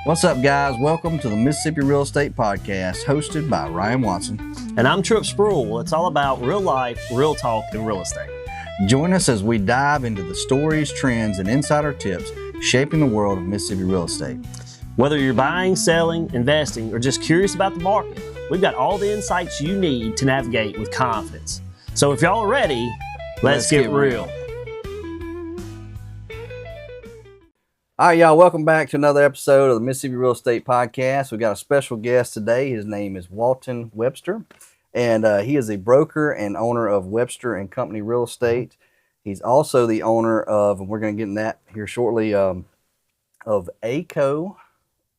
What's up, guys? Welcome to the Mississippi Real Estate Podcast, hosted by Ryan Watson. And I'm Tripp Spruill. It's all about real life, real talk, and real estate. Join us as we dive into the stories, trends, and insider tips shaping the world of Mississippi real estate. Whether you're buying, selling, investing, or just curious about the market, we've got all the insights you need to navigate with confidence. So if y'all are ready, let's get real. All right, y'all, welcome back to another episode of the Mississippi Real Estate Podcast. We've got a special guest today. His name is Walton Webster, and he is a broker and owner of Webster and Company Real Estate. He's also the owner of, and we're going to get in that here shortly, of ACo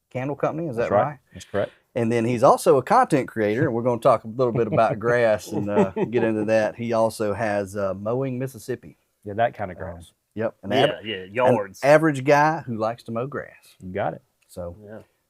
Candle Co. Is that right? That's correct. And then he's also a content creator, and we're going to talk a little bit about grass and get into that. He also has Mowing Mississippi. Yeah, that kind of grass. Yep. Yards. An average guy who likes to mow grass. You got it. So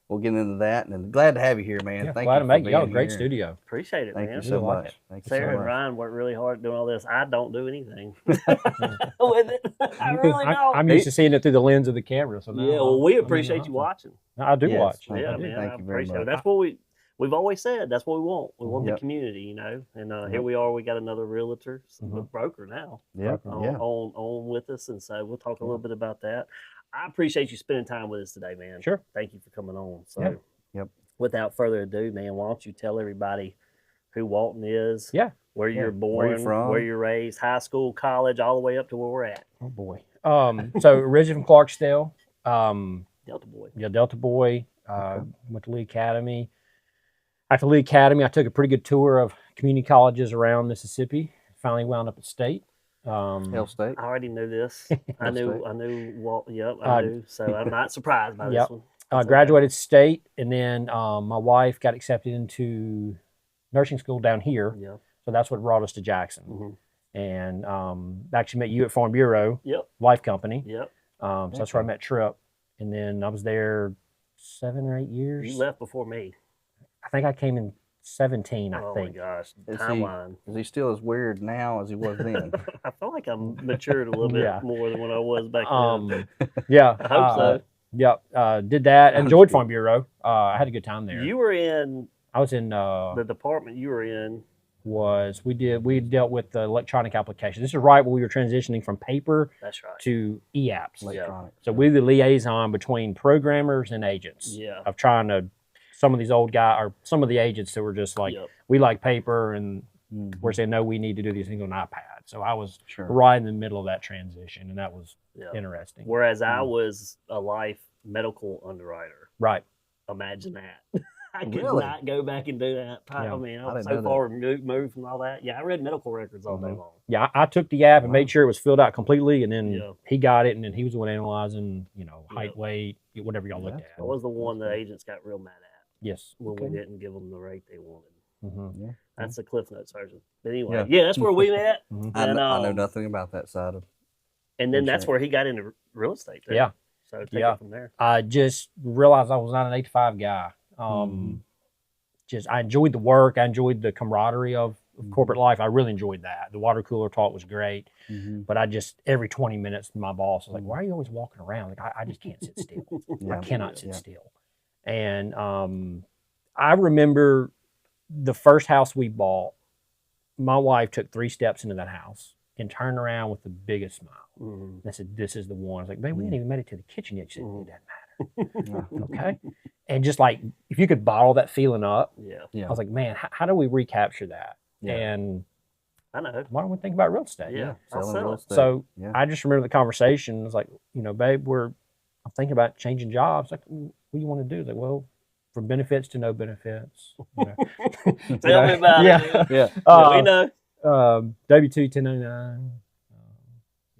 we'll get into that. And glad to have you here, man. Yeah, Thank glad you to make for you. being Great here. studio. Appreciate it, Thank man. you so Really much. like it. Thank you Sarah so and much. Ryan worked really hard doing all this. I don't do anything with it. I really don't. I'm used to seeing it through the lens of the camera. So now, Well, we appreciate you watching. I do Yes, watch. thank Yeah, you. man, Thank I you very appreciate it. much. That's what we've always said. That's what we want. We want Yep. the community, you know. And here we are. We got another realtor, a broker now, Yep. on with us, and so we'll talk a little bit about that. I appreciate you spending time with us today, man. Sure. Thank you for coming on. So, Yeah. Yep. Without further ado, man, why don't you tell everybody who Walton is? Yeah. Where you're Where born, you're from. where you're raised, high school, college, all the way up to where we're at. Oh boy. So originally from Clarksdale. Delta boy. Yeah, Delta boy. Went to Lee Academy. After Lee Academy, I took a pretty good tour of community colleges around Mississippi. Finally wound up at State. Hell State. I already knew this. I knew Walt. Yep, I Uh, knew. So I'm not surprised by Yep. this one. I That's graduated State, and then my wife got accepted into nursing school down here. Okay. Yep. So that's what brought us to Jackson. Mhm. And actually met you at Farm Bureau Yep. Life Company. Yep. So that's where I met Tripp. And then I was there 7 or 8 years. You left before me. I think I came in 17, I Oh think. my gosh, Is timeline. he still as weird now as he was then? I feel like I'm matured a little bit Yeah. more than when I was back then. Yeah. I hope so. Yeah. Did that. Enjoyed Farm Bureau. I had a good time there. You were in I was in, the department you were in. we dealt with the electronic applications. This is right when we were transitioning from paper That's right. to e-apps. Electronic. So we were the liaison between programmers and agents. Yeah. Of trying to, some of these old guys, or some of the agents that were just like, Yep. we like paper, and Mhm. we're saying, no, we need to do these things on iPad. So I was Sure. right in the middle of that transition, and that was Yeah. interesting. Whereas I was a life medical underwriter. Right. Imagine that. I could Really? not go back and do that. Yeah. I mean, I I was didn't so know far removed from all that. Yeah, I read medical records all day long. Yeah, I took the app and made sure it was filled out completely, and then Yeah. he got it, and then he was the one analyzing, height, Yep. weight, whatever y'all looked That's at. I was the one the agents got real mad at Yes. when Okay. we didn't give them the rate they wanted. Mm-hmm. That's the Cliff Notes version. But anyway, Yeah. yeah, that's where we met. I And, know um, nothing about that side of. And then that's Insurance. where he got into real estate. Too. Yeah. So take Yeah. it from there. I just realized I was not an 8 to 5 guy. I enjoyed the work. I enjoyed the camaraderie of corporate life. I really enjoyed that. The water cooler talk was great, but I just, every 20 minutes, my boss was like, why are you always walking around? Like, I just can't sit still. I cannot sit still. And I remember the first house we bought, my wife took 3 steps into that house and turned around with the biggest smile. Mhm. I said, this is the one. I was like, babe, we ain't even made it to the kitchen yet. She said, it doesn't matter. Yeah. Okay. And just like, if you could bottle that feeling up, Yeah. I was like, man, how do we recapture that? Yeah. And I know. why don't we think about real estate? Yeah. I'll Selling sell real it. estate. So Yeah. I just remember the conversation. It was like, babe, I'm thinking about changing jobs. Like, what do you want to do? Like, well, from benefits to no benefits. Tell me about yeah. it. Yeah. We know. W-2, 1099,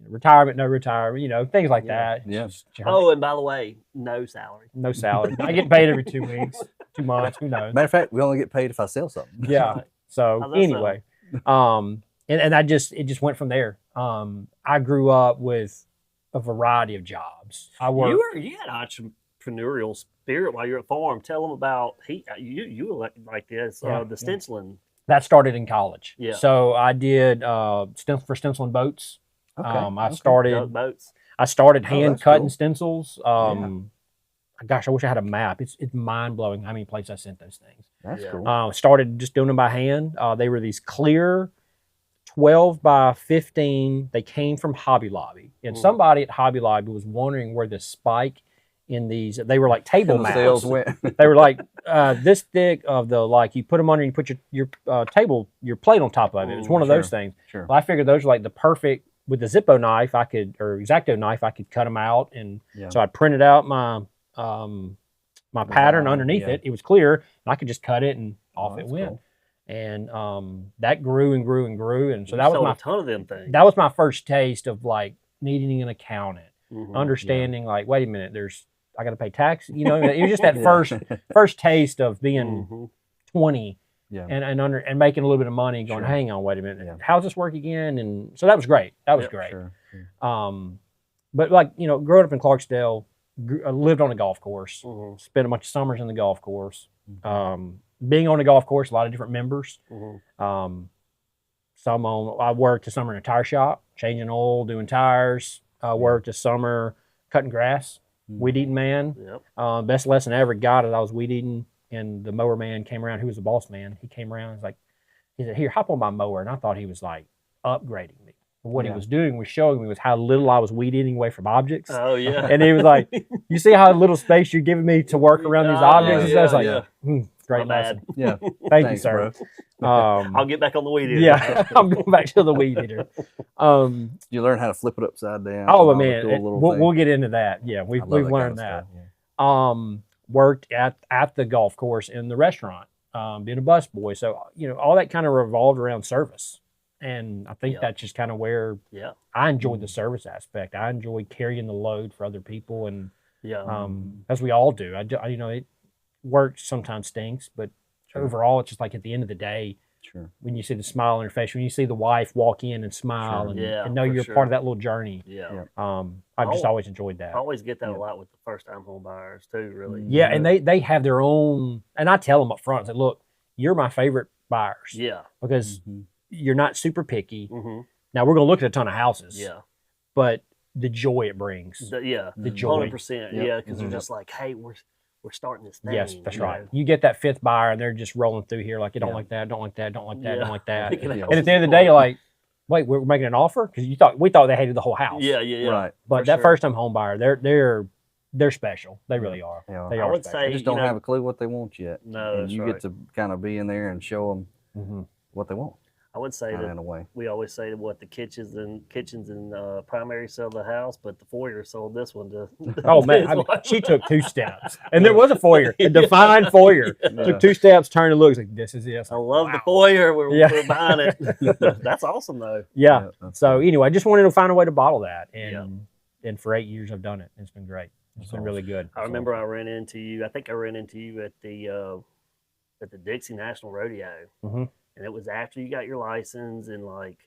retirement, no retirement, things like Yeah. that. Yeah. Oh, and by the way, no salary. No salary. I get paid every 2 weeks, 2 months, who knows? Matter of fact, we only get paid if I sell something. Yeah. So How's that anyway, and it just went from there. I grew up with a variety of jobs. I worked. You had entrepreneurial spirit while you're at farm. Tell them about you were like this. The stenciling. That started in college. Yeah. So I did for stenciling boats. Okay. I Duck started boats. hand that's cutting cool. stencils. gosh, I wish I had a map. It's mind blowing how many places I sent those things. That's Yeah. cool. Started just doing them by hand. They were these clear 12 by 15. They came from Hobby Lobby. And somebody at Hobby Lobby was wondering where the spike in these, they were like table The maps. sales went. They were like this thick of the, like you put them under and you put your table, your plate on top of it. It was one of those things. Sure. Well, I figured those were like the perfect, with the Zippo knife, or X-Acto knife, I could cut them out. And so I printed out my pattern underneath it. It was clear, and I could just cut it and off it went. Cool. And that grew and grew and grew. And so that was a ton of them things. That was my first taste of like needing an accountant, understanding like, wait a minute, I got to pay tax. You know, it was just that first taste of being 20 and making a little bit of money and going, hang on, wait a minute, how's this work again? And so that was great. That was great. Sure. But like, you know, growing up in Clarksdale, I lived on a golf course, spent a bunch of summers in the golf course. Being on the golf course, a lot of different members. I worked a summer in a tire shop, changing oil, doing tires. I worked a summer cutting grass, weed eating man. Yep. Best lesson I ever got is I was weed eating, and the mower man came around, who was the boss man. He came around and was like, he said, here, hop on my mower. And I thought he was like upgrading me. But what he was doing was showing me was how little I was weed eating away from objects. Oh, yeah. And he was like, you see how little space you're giving me to work around these objects? And I was like, great lesson. Yeah. Thank you, sir. I'll get back on the weed eater. Yeah, I'm going back to the weed eater. You learn how to flip it upside down. Oh, man, we'll get into that. Yeah, we've learned that. Worked at the golf course in the restaurant, being a busboy. So, you know, all that kind of revolved around service. And I think that's just kind of where I enjoyed the service aspect. I enjoyed carrying the load for other people, and as we all do. You know, work sometimes stinks, but overall, it's just like at the end of the day, when you see the smile on your face, when you see the wife walk in and smile and know you're part of that little journey. I've just always enjoyed that. I always get that a lot with the first-time home buyers too, really. Yeah, and they have their own, and I tell them up front, I say, look, you're my favorite buyers. Yeah. Because you're not super picky. Now, we're going to look at a ton of houses. Yeah. But the joy it brings. The joy. 100%. Yeah, because they're just like, hey, we're starting this thing. Yes, that's right. You get that fifth buyer, and they're just rolling through here like, you don't like that, don't like that, don't like that, don't like that. And at the end of the day, you're like, wait, we're making an offer? Because we thought they hated the whole house. Yeah. Right. But that first-time home buyer, they're special. They really are. Yeah. They I would say they just don't have a clue what they want yet. No, and you get to kind of be in there and show them what they want. I would say that in a way. We always say that what the kitchens and primary sell the house, but the foyer sold this one to. Oh man, she took 2 steps, and there was a foyer, a defined foyer. Took 2 steps, turned and looked like, this is it. I love the foyer. We're buying it. That's awesome though. Yeah. So anyway, I just wanted to find a way to bottle that, and for 8 years I've done it. It's been great. It's been really good. I remember I ran into you. I think I ran into you at the Dixie National Rodeo. And it was after you got your license, and like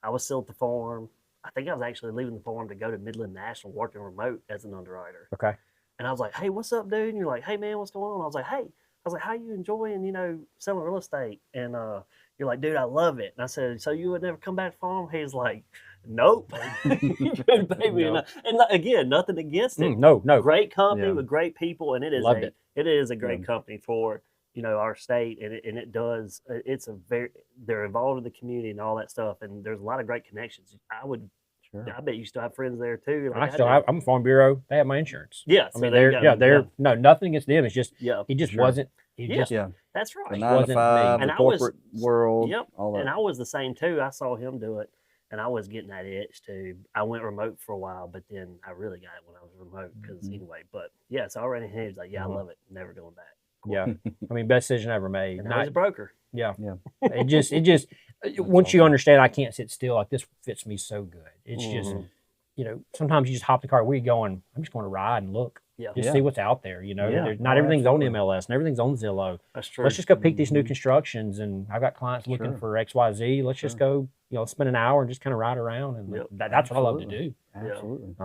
I was still at the farm. I think I was actually leaving the farm to go to Midland National, working remote as an underwriter. Okay. And I was like, hey, what's up, dude? And you're like, hey, man, what's going on? I was like, how you enjoying, selling real estate? And you're like, dude, I love it. And I said, so you would never come back to farm? He's like, nope. Baby. No. And again, nothing against it. No. Great company with great people, and it is a great company for our state, and it does. They're involved in the community and all that stuff, and there's a lot of great connections. I bet you still have friends there too. Like I'm a farm bureau. They have my insurance. Yeah, I mean they're nothing against them. It's just it just wasn't. That's right. The 9 to 5, the corporate world. Yep. All that. And I was the same too. I saw him do it, and I was getting that itch too. I went remote for a while, but then I really got it when I was remote because anyway. But so I ran in here. He's like, I love it. Never going back. Yeah, I mean, best decision I ever made. And I was a broker. Yeah. It just once you understand, I can't sit still. Like this fits me so good. It's just, sometimes you just hop the car. Where are you going? I'm just going to ride and look. Just see what's out there. Not everything's on MLS and everything's on Zillow. That's true. Let's just go peek these new constructions, and I've got clients looking for XYZ. Let's just go, spend an hour and just kind of ride around, and that's what I love to do. Absolutely.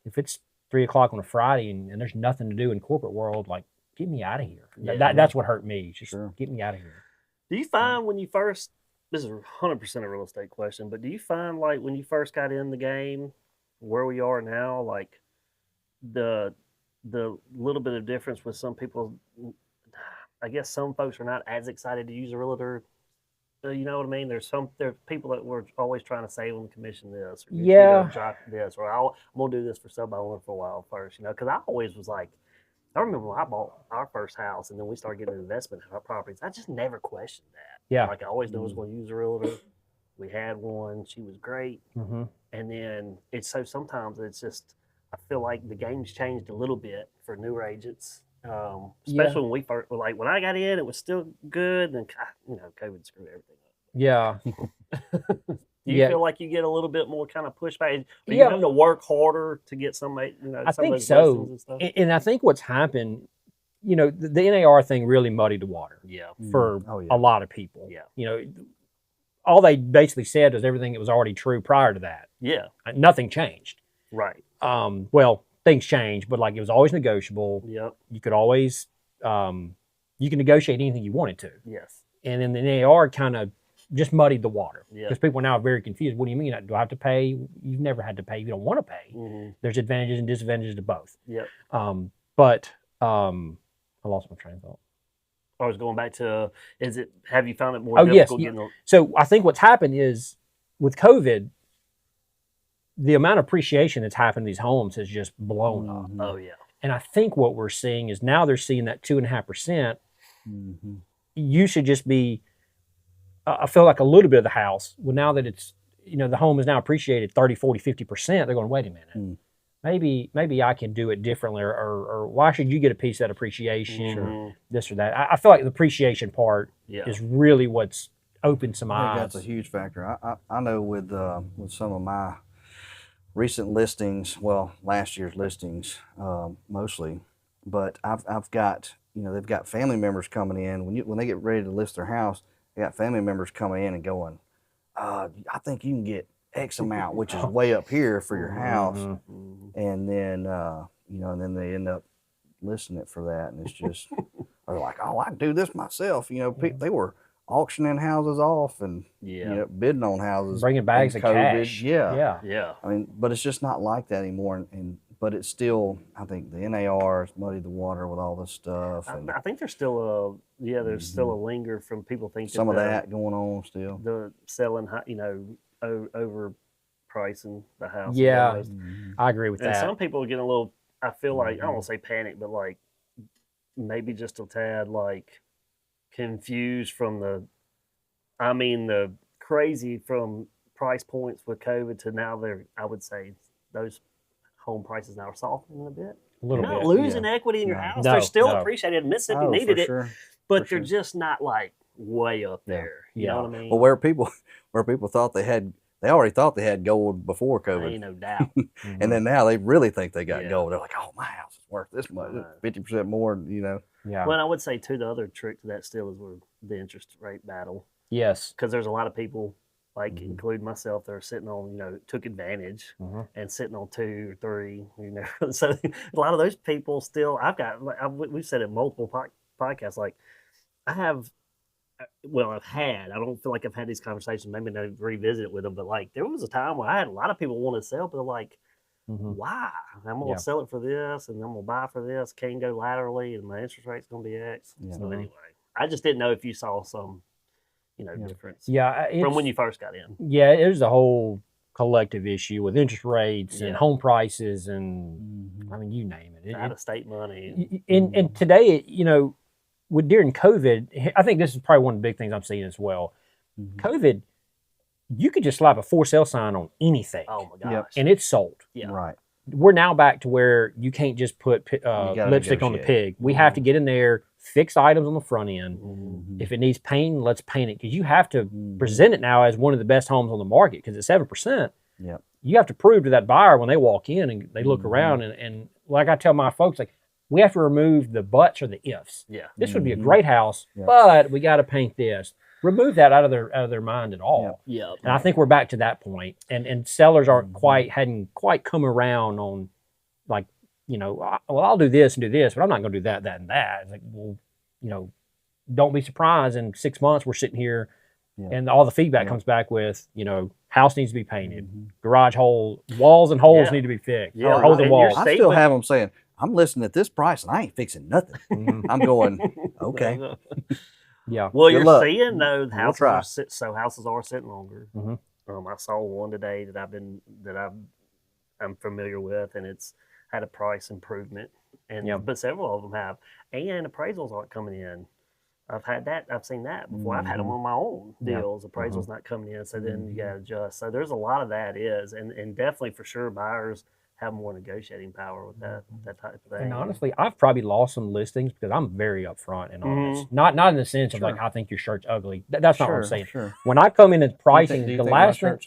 If it's 3 o'clock on a Friday and there's nothing to do in corporate world, like, get me out of here. That's what hurt me. Just get me out of here. Do you find when you first, this is 100% a real estate question, but do you find like when you first got in the game, where we are now, like the little bit of difference with some people. I guess some folks are not as excited to use a realtor. You know what I mean? There's people that were always trying to save on commission this, or drop this, or I'm gonna do this for sub owner for a while first, because I always was like, I remember when I bought our first house and then we started getting investment in our properties. I just never questioned that. Yeah. Like I always knew I was going to use a realtor. We had one. She was great. Mm-hmm. And then sometimes it's just, I feel like the game's changed a little bit for newer agents. Especially when we first, like when I got in, it was still good. And COVID screwed everything up. Yeah. Do you feel like you get a little bit more kind of pushback? Are you having to work harder to get some I some think of those so. listings and stuff? And I think what's happened, the NAR thing really muddied the water for a lot of people. Yeah. All they basically said was everything that was already true prior to that. Yeah. Nothing changed. Right. Well, things changed, but like it was always negotiable. Yep. You could always, you can negotiate anything you wanted to. Yes. And then the NAR kind of just muddied the water Yeah. because people now are very confused. What do you mean? Do I have to pay? You've never had to pay. You don't want to pay. Mm-hmm. There's advantages and disadvantages to both. Yep. But I lost my train of thought. I was going back to, have you found it more Yes. difficult getting So I think what's happened is with COVID, the amount of appreciation that's happened in these homes has just blown up. Oh, yeah. And I think what we're seeing is now they're seeing that 2.5%. Mm-hmm. You should just be, I feel like a little bit of the house. Well, now that it's, the home is now appreciated 30, 40, 50%, they're going, wait a minute. Maybe I can do it differently, or why should you get a piece of that appreciation, this or that. I feel like the appreciation part is really what's opened some eyes. I think that's a huge factor. I know with some of my recent listings, well, last year's listings mostly, but I've got, they've got family members coming in when they get ready to list their house. They got family members coming in and going, I think you can get X amount, which is way up here for your house. And then, and then they end up listing it for that. And it's just, they're like, oh, I can do this myself. They were auctioning houses off and, bidding on houses. Bringing bags of cash. Yeah. I mean, but it's just not like that anymore. But it's still, I think the NAR has muddied the water with all this stuff. And I think there's still there's still a linger from people thinking some of that going on still. The selling, overpricing the house. Yeah, I agree with that. And some people get a little, I feel like, I don't want to say panic, but like maybe just a tad like confused from the crazy from price points with COVID to now I would say those home prices now are softening a bit. You're not losing equity in your house. They're still appreciated. Mississippi needed it, but they're just not like way up there. You know what I mean? Well, where people thought they already thought they had gold before COVID. Ain't no doubt. And then now they really think they got gold. They're like, oh, my house is worth this much, 50% more. Yeah. Well, and I would say too, the other trick to that still is the interest rate battle. Yes. Because there's a lot of people, like including myself, that are sitting on, took advantage and sitting on 2 or 3, So a lot of those people still, we've said it in multiple podcasts, like I've had, I don't feel like I've had these conversations, maybe I revisit it with them, but like there was a time where I had a lot of people want to sell, but they're like, why? I'm going to sell it for this and I'm going to buy for this, can't go laterally and my interest rate's going to be X. So anyway, I just didn't know if you saw some difference from when you first got in. Yeah, there's a whole collective issue with interest rates and home prices and I mean, you name it. Out of state money. And today, during COVID, I think this is probably one of the big things I'm seeing as well. COVID, you could just slap a for sale sign on anything. Oh my gosh. And it's sold. Yeah. Right. We're now back to where you can't just put lipstick on the pig. We have to get in there, fix items on the front end. If it needs paint, let's paint it. Because you have to present it now as one of the best homes on the market. Because at 7%, you have to prove to that buyer when they walk in and they look around. And like I tell my folks, like, we have to remove the buts or the ifs. Yeah. This would be a great house, but we got to paint this. Remove that out of their mind at all. Yeah. And I think we're back to that point. And sellers hadn't quite come around on like, I'll do this and do this, but I'm not going to do that, and that. It's like, well, don't be surprised in 6 months we're sitting here and all the feedback comes back with, house needs to be painted, garage walls and holes need to be fixed. Holes and walls. I still have them saying, I'm listing at this price and I ain't fixing nothing. I'm going, okay. Yeah. Well, Good you're luck. seeing though houses try. houses are sitting longer. I saw one today that I'm familiar with, and it's had a price improvement, and but several of them have, and appraisals aren't coming in. I've seen that before. I've had them on my own deals. Appraisals not coming in, so then you got to adjust. So there's a lot of that and definitely for sure buyers have more negotiating power with that type of thing. And honestly, I've probably lost some listings because I'm very upfront and honest. Not in the sense of like I think your shirt's ugly. That's not what I'm saying. When I come in as pricing, the last thing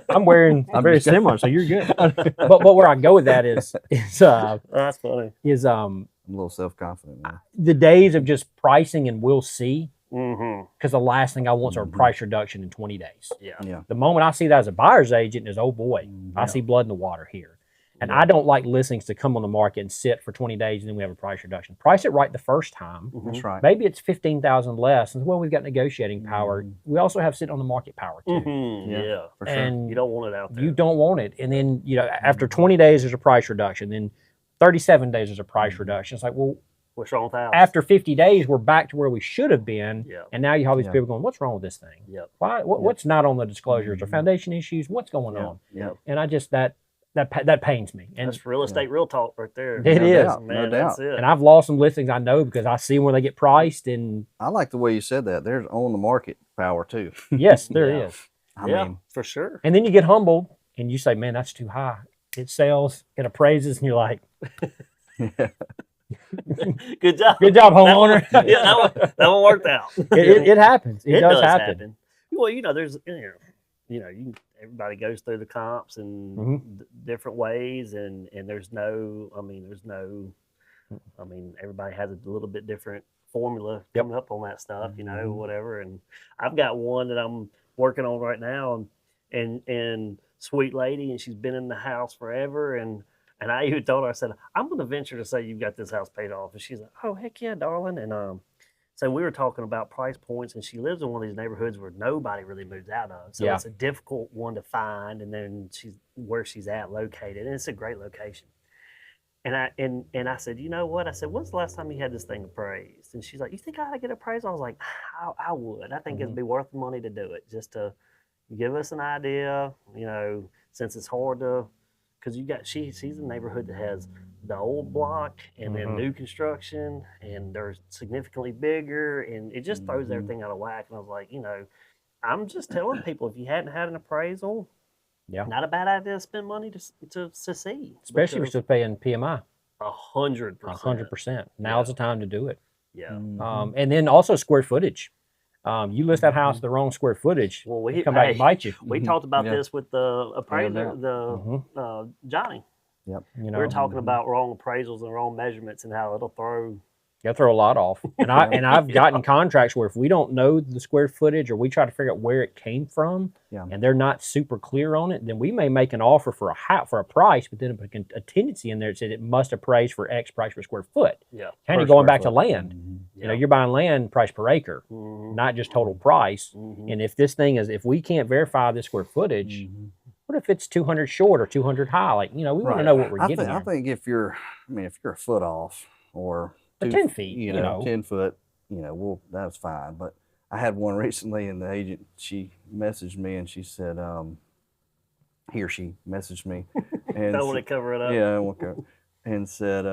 I'm wearing very similar, so you're good. but where I go with that is that's funny. I'm a little self-confident now. The days of just pricing and we'll see. Because the last thing I want is a price reduction in 20 days. Yeah. The moment I see that as a buyer's agent is, oh boy, I see blood in the water here. And I don't like listings to come on the market and sit for 20 days and then we have a price reduction. Price it right the first time. That's right. Maybe it's 15,000 less. And well, we've got negotiating power. We also have sit on the market power too. Yeah, for sure. And you don't want it out there. You don't want it. And then, after 20 days, there's a price reduction. Then 37 days, there's a price reduction. It's like, well, what's wrong with that? After 50 days, we're back to where we should have been. And now you have these people going, what's wrong with this thing? Why? What's not on the disclosures or foundation issues? What's going on? And I just, that pains me. And that's real estate real talk right there. It is. Man, no doubt. That's it. And I've lost some listings I know because I see where they get priced. And I like the way you said that. There's on the market power too. Yes, there is. I mean, for sure. And then you get humbled and you say, man, that's too high. It sells, it appraises, and you're like, Good job. Good job, homeowner. That one worked out. It happens. It does happen. Well, there's everybody goes through the comps in different ways, and there's no. Everybody has a little bit different formula coming up on that stuff, whatever. And I've got one that I'm working on right now, and sweet lady, and she's been in the house forever, and I even told her, I said, I'm going to venture to say you've got this house paid off. And she's like, oh, heck yeah, darling. And so we were talking about price points, and she lives in one of these neighborhoods where nobody really moves out of. So it's a difficult one to find, and then where she's at located. And it's a great location. And I said, you know what? I said, when's the last time you had this thing appraised? And she's like, you think I ought to get appraised? I was like, I would. I think it'd be worth the money to do it, just to give us an idea, since it's hard to. Because she's a neighborhood that has the old block and then new construction, and they're significantly bigger, and it just throws everything out of whack. And I was like, I'm just telling people, if you hadn't had an appraisal, not a bad idea to spend money to see. Especially if you're still paying PMI. 100%. 100%. Now's the time to do it. Yeah. And then also square footage. You list that house at the wrong square footage, we come back and bite you. We talked about this with the appraiser, Johnny. Yep. We were talking about wrong appraisals and wrong measurements and how it'll throw. You'll throw a lot off. And I've gotten contracts where if we don't know the square footage or we try to figure out where it came from, and they're not super clear on it, then we may make an offer for a price, but then a tendency in there that said it must appraise for X price per square foot. Yeah. Kind of going back to land. You're buying land price per acre, not just total price. And if if we can't verify this square footage, what if it's 200 short or 200 high? Like, we want to know what we're getting. I think if you're a foot off or 10 feet, 10 foot, that's fine. But I had one recently, and the agent, she messaged me, and she said, she messaged me. And don't want to cover it up. Yeah, I won't cover. And said,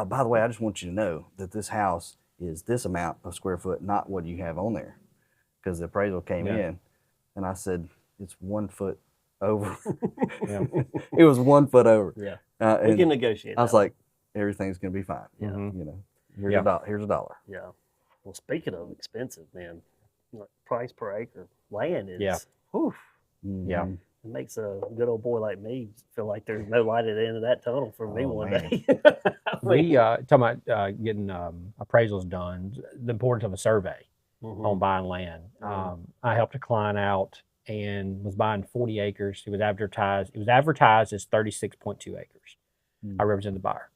by the way, I just want you to know that this house is this amount of square foot, not what you have on there, because the appraisal came in. And I said, it's 1 foot over. It was 1 foot over. Yeah. We can negotiate. I was like, everything's going to be fine. Yeah. Here's a dollar. Yeah. Well, speaking of expensive, man, like price per acre, land is. Oof. Yeah. It makes a good old boy like me feel like there's no light at the end of that tunnel for me one day. We talking about getting appraisals done. The importance of a survey on buying land. I helped a client out and was buying 40 acres. It was advertised as 36.2 acres. I represent the buyer,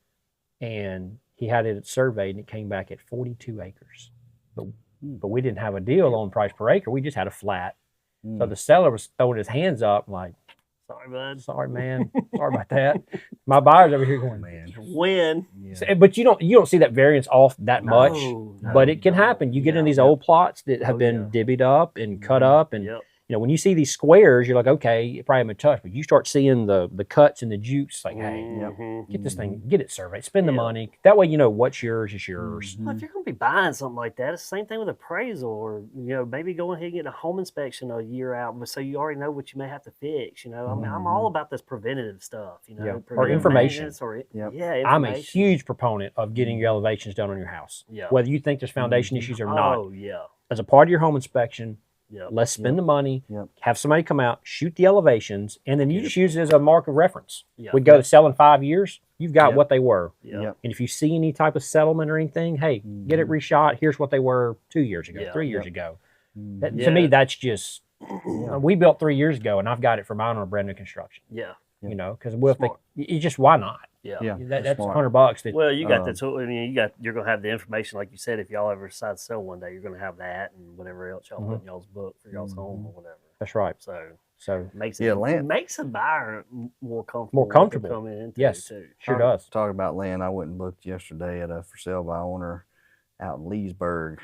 and he had it surveyed, and it came back at 42 acres. But we didn't have a deal on price per acre. We just had a flat. So the seller was throwing his hands up like, Sorry, bud. Sorry, man. Sorry about that. My buyer's over here going, Man. Win. Yeah. But you don't see that variance off that much. No, But it can no. happen. You get in Yeah. these old plots that have Oh, been yeah. divvied up and cut up, and Yep. when you see these squares, you're like, okay, it probably haven't touched. But you start seeing the cuts and the jukes, like, hey, Mhm. get this thing, get it surveyed, spend the Yeah. money. That way, you know what's yours is yours. Well, if you're going to be buying something like that, it's the same thing with appraisal, or maybe going ahead and getting a home inspection a year out, so you already know what you may have to fix. I mean, I'm all about this preventative stuff. Yeah. Or preventive information. maintenance, or Yep. yeah, information. I'm a huge proponent of getting your elevations done on your house. Yeah. Whether you think there's foundation issues or not. Oh yeah. As a part of your home inspection, Yeah. let's spend the money, Yep. have somebody come out, shoot the elevations, and then you just use it as a mark of reference. Yeah. We go to sell in 5 years, you've got Yep. what they were. Yeah. Yep. And if you see any type of settlement or anything, hey, get it reshot. Here's what they were 2 years ago, Yeah. 3 years Yep. ago. Mhm. That, Yeah. To me, that's just, Yeah. we built 3 years ago, and I've got it for mine on a brand new construction. Yeah. Yeah. Because Smart. you just, why not? Yeah. Yeah. That's smart. $100. That, Well, you got the Um, tool. I mean, you're gonna have the information, like you said. If y'all ever decide to sell one day, you're gonna have that and whatever else y'all put in y'all's book for y'all's home or whatever. that's right. So makes it Yeah, land- makes a buyer more comfortable. More with what they're comfortable. coming into Yes. too. Sure does. Talking about land, I went and looked yesterday at a for sale by owner out in Leesburg.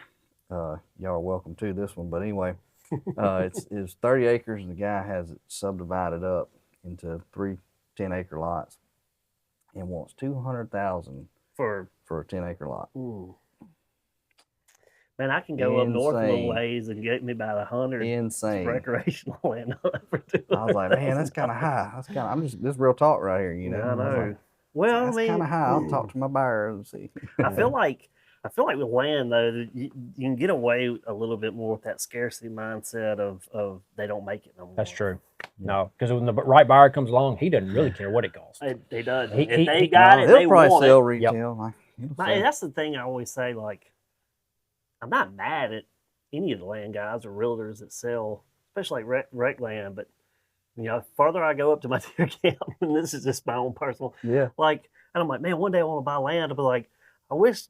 Y'all are welcome to this one, but anyway, it's 30 acres, and the guy has it subdivided up into 3 10-acre lots, and wants $200,000 For for a 10-acre lot. man, I can go up north a little Insane. ways and get me about 100 Insane. recreational land for 200. I was like, man, that's kind of high. This real talk right here, you know. I I was know. like, Well, that's I mean, kind of high. I'll talk to my buyer and see. I feel like with land though, that you can get away a little bit more with that scarcity mindset of they don't make it no more. That's true. No, because when the right buyer comes along, he doesn't really care what it costs. They does. He- If he- they he- got No, it, he'll they probably want sell it. retail. Like, he'll Now, sell. that's the thing I always say. Like, I'm not mad at any of the land guys or realtors that sell, especially rec land. But farther I go up to my deer camp, and this is just my own personal, Yeah. like, and I'm like, man, one day I want to buy land. I'll be like, I wish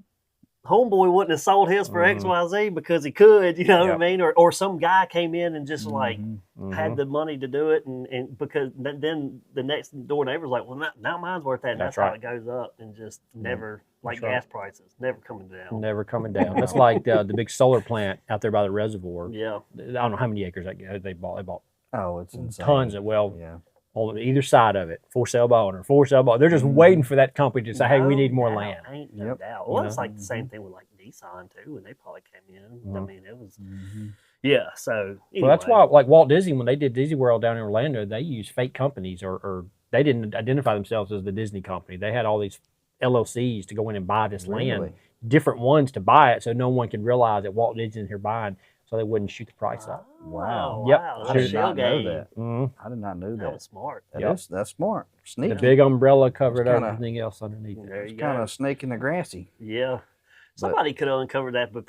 homeboy wouldn't have sold his for XYZ because he could, you know what I Yep. mean? Or some guy came in and just like Mm-hmm. had the money to do it, and because then the next door neighbor's like, well, now mine's worth that. And that's how right. it goes up, and just never, like right. gas prices, never coming down. Never coming down. That's like the big solar plant out there by the reservoir. Yeah. I don't know how many acres they bought. They bought Oh, it's insane. tons of, Yeah. on either side of it, for sale by owner, for sale by. They're just waiting for that company to say, hey, we No need more doubt, land. Ain't no Yep. doubt. Well, it's know? like the same thing with like Nissan too, when they probably came in. I Mhm. mean, it was Mm-hmm. yeah. So Well, that's anyway. why, like Walt Disney, when they did Disney World down in Orlando, they used fake companies, or they didn't identify themselves as the Disney company. They had all these LLCs to go in and buy this land, Really? different ones to buy it, so no one could realize that Walt Disney's in here buying, so they wouldn't shoot the price up. Wow. Yep. Wow. I That's did not know shell game. that. Mhm. I did not know That that. was smart. That's smart. Sneaky. The big umbrella covered It's kinda- everything else underneath it. There you Kind go. of snake in the grassy. Yeah. Somebody could have uncovered that, but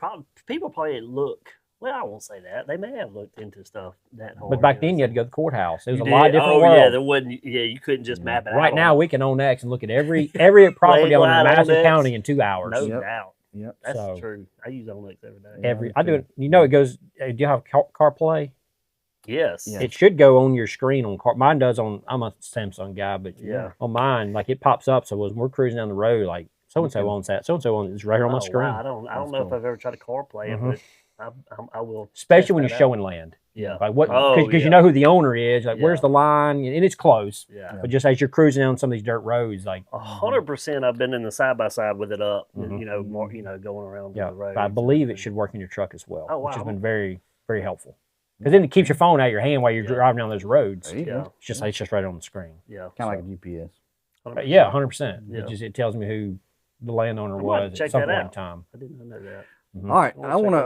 people probably didn't look. Well, I won't say that. They may have looked into stuff that hard. But back then, you had to go to the courthouse. It was You a lot did? different Oh world. yeah, there wasn't. Yeah, you couldn't just map it out. Right now, on- we can own X and look at every property on Line a Madison Onex. County in 2 hours. no Yep. doubt. Yep. That's So- true. I use Onyx every day. Yeah. I do it. You know, it goes. Do you have CarPlay? Yes. Yeah. It should go on your screen on car. Mine does on. I'm a Samsung guy, but Yeah. on mine, like it pops up. So as we're cruising down the road, like so and so owns that. So and so owns it's right here on my Oh, screen. wow. I don't That's know if cool. I've ever tried to CarPlay it, Mhm. but I will. Especially test when you're that out. showing land. Yeah. Like what? Oh, Because yeah. you know who the owner is. Like where's Yeah. the line? And it's close. Yeah. But just as you're cruising down some of these dirt roads, like 100%. I've been in the side by side with it up. Mhm. You know, more. You know, going around yeah, the road. I believe it should work in your truck as well, Oh, which has wow. been very, very helpful. Because then it keeps your phone out of your hand while you're Yeah. driving down those roads. There you Yeah. go. It's just right on the screen. Yeah. Kind of like a GPS. Yeah, 100%. Yeah. It tells me who the landowner I'm gonna have to was check at some that point in out. time. I didn't know that. Mhm. All right. I I wanna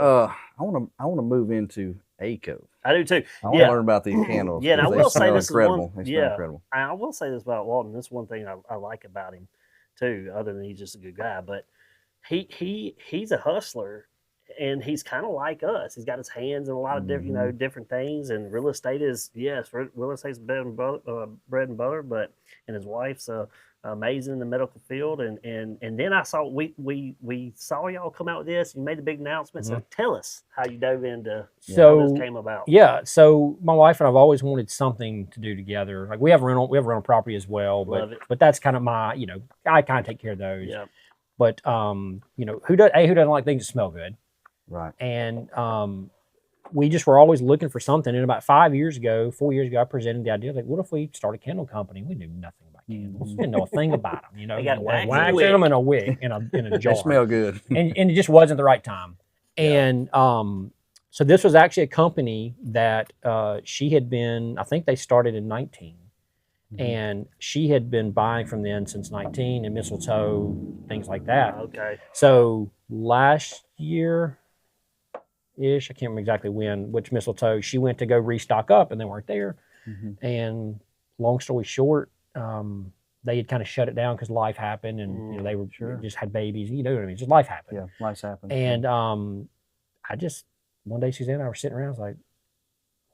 want to. I want to move into ACo. I do too. I want Yeah. to learn about these candles. Yeah, and I 'cause will they say smell this is incredible. one. They smell Yeah, incredible. I will say this about Walton. This is one thing I like about him too, other than he's just a good guy. But he's a hustler, and he's kind of like us. He's got his hands in a lot of different, different things. And real estate is, yes, real estate's bread and butter, but and his wife's amazing in the medical field. And then I saw we saw y'all come out with this. You made the big announcement. So tell us how you dove into how this came about. Yeah, so my wife and I've always wanted something to do together. Like we have rental property as well, but that's kind of my, I kind of take care of those. Yeah. But who doesn't like things that smell good? Right. And we just were always looking for something. And about 4 years ago, I presented the idea, like, what if we start a candle company? We knew nothing about candles. We didn't know a thing about them. They got wax in them in a wig, in a jar. They smell good. and it just wasn't the right time. And so this was actually a company that she had been, I think they started in 19. And she had been buying from them since 19 and mistletoe, things like that. Okay. So last year, I can't remember exactly which mistletoe, she went to go restock up and they weren't there. And long story short, they had kind of shut it down because life happened and they were just had babies. You know what I mean? Just life happened. Yeah, life's happened. And one day Suzanne and I were sitting around, I was like,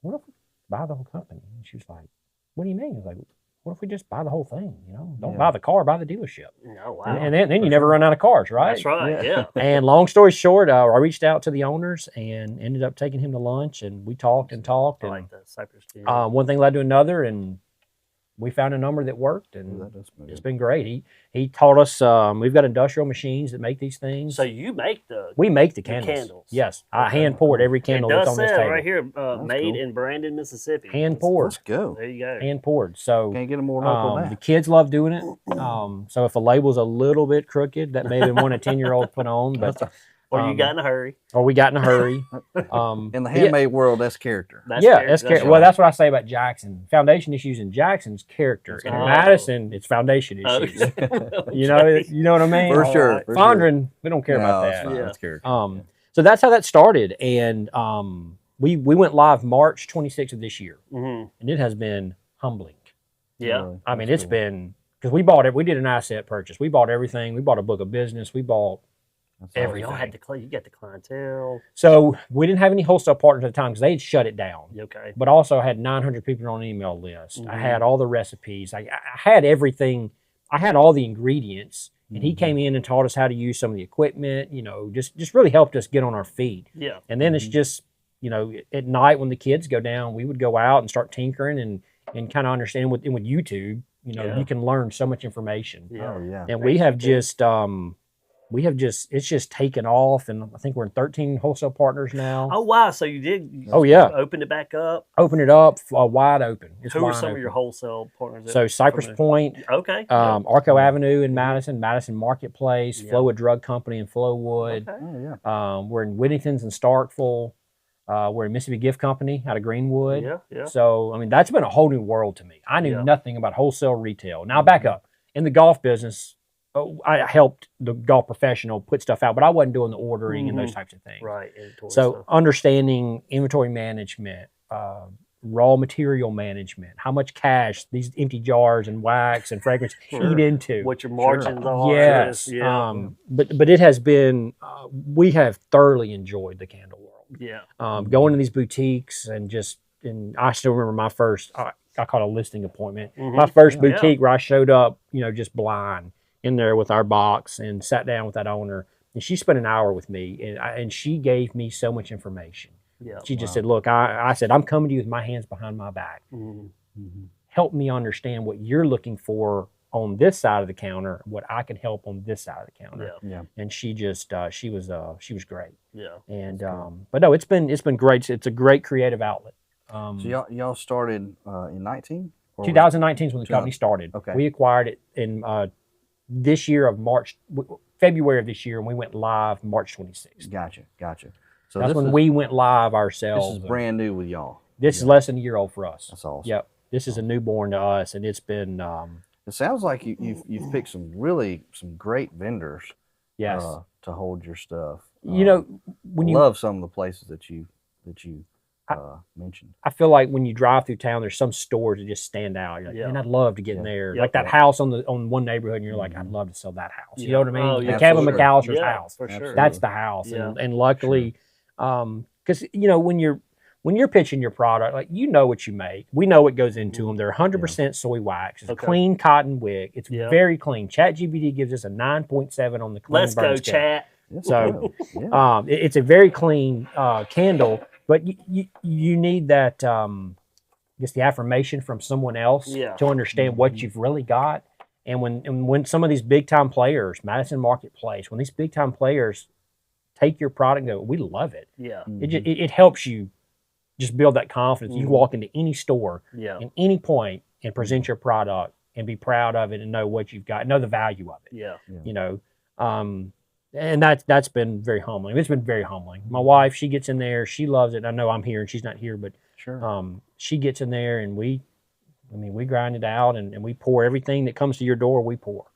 what if we buy the whole company? And she was like, what do you mean? I was like, what if we just buy the whole thing? Don't buy the car, buy the dealership. Oh, wow. And then you never run out of cars, right? That's right, yeah. And long story short, I reached out to the owners and ended up taking him to lunch, and we talked and talked. I and like the Cypress tea. one thing led to another, and we found a number that worked, and it's been great. He taught us, we've got industrial machines that make these things. So you make We make the candles. Yes, I hand poured every candle that's on this table. Right here, made in Brandon, Mississippi. Hand poured. Let's go. There you go. Hand poured. So Can't get them more local than the that. kids love doing it. So if a label's a little bit crooked, that may have been one a 10-year-old put on, but Or you got in a hurry. or we got in a hurry. In the handmade world, that's character. That's That's character. right. Well, that's what I say about Jackson. Foundation issues in Jackson's character. In Oh. Madison, it's foundation issues. you know what I mean? For sure. For Fondren, we don't care No, about it's that. fine. Yeah. That's character. So that's how that started, and we went live March 26th of this year, and it has been humbling. Yeah. Really. I mean, That's it's cool. been because we bought it. We did an asset purchase. We bought everything. We bought a book of business. We bought That's everything. Y'all had you got the clientele. So we didn't have any wholesale partners at the time because they had shut it down. Okay. But also I had 900 people on an email list. I had all the recipes. I had everything. I had all the ingredients. And he came in and taught us how to use some of the equipment, just really helped us get on our feet. Yeah. And then it's just, at night when the kids go down, we would go out and start tinkering and kind of understand with YouTube, you can learn so much information. Yeah. Oh, yeah. And it's just taken off, and I think we're in 13 wholesale partners now. Oh wow! So you did? Oh, yeah. Opened it back up. Open it up wide open. It's Who are wide some open. of your wholesale partners? So Cypress Point, Okay. Arco Avenue in Madison Marketplace, Yeah. Flowood Drug Company in Flowood. Okay. Oh, yeah. We're in Whittington's in Starkville. We're in Mississippi Gift Company out of Greenwood. Yeah. Yeah. So I mean that's been a whole new world to me. I knew Yeah. nothing about wholesale retail. Now back up in the golf business. I helped the golf professional put stuff out, but I wasn't doing the ordering and those types of things. Right. Inventory So stuff. understanding inventory management, raw material management, how much cash these empty jars and wax and fragrance eat into. What your margins are. Yes. Yeah. But it has been, we have thoroughly enjoyed the candle world. Yeah. Going to these boutiques and I still remember my first, I call it a listing appointment. My first boutique where I showed up, just blind in there with our box and sat down with that owner. And she spent an hour with me and she gave me so much information. Yeah. She just said, look, I said, I'm coming to you with my hands behind my back. Help me understand what you're looking for on this side of the counter, what I can help on this side of the counter. Yeah. Yeah. And she just, she was great. Yeah. And, but no, it's been great. It's a great creative outlet. So y'all started in 19? 2019 is when the company started. Okay. We acquired it in this year of February of this year, and we went live March 26th. Gotcha. So That's when we went live ourselves. This is brand new with y'all. This is less than a year old for us. That's awesome. Yep. This is a newborn to us, and it's been It sounds like you've picked some great vendors. yes. To hold your stuff. When you love some of the places that you mentioned. I feel like when you drive through town, there's some stores that just stand out. You're like, man, I'd love to get in there. Like that house on one neighborhood, and you're like, I'd love to sell that house. You know what I mean? Oh, yeah, Kevin absolutely. McAllister's house. For sure. That's the house. Yeah. And luckily, because when you're pitching your product, like what you make. We know what goes into them. They're 100% soy wax. It's a clean cotton wick. It's very clean. ChatGPT gives us a 9.7 on the clean Let's burn go, scale. chat. So it's a very clean candle, but you need that the affirmation from someone else to understand what you've really got. And when some of these big time players, Madison Marketplace, when these big time players take your product and go, we love it. Yeah. It helps you just build that confidence. You can walk into any store at any point and present your product and be proud of it and know what you've got, know the value of it. Yeah. And that's been very humbling. It's been very humbling. My wife, she gets in there, she loves it. I know I'm here and she's not here, but she gets in there and we grind it out and we pour everything that comes to your door, we pour.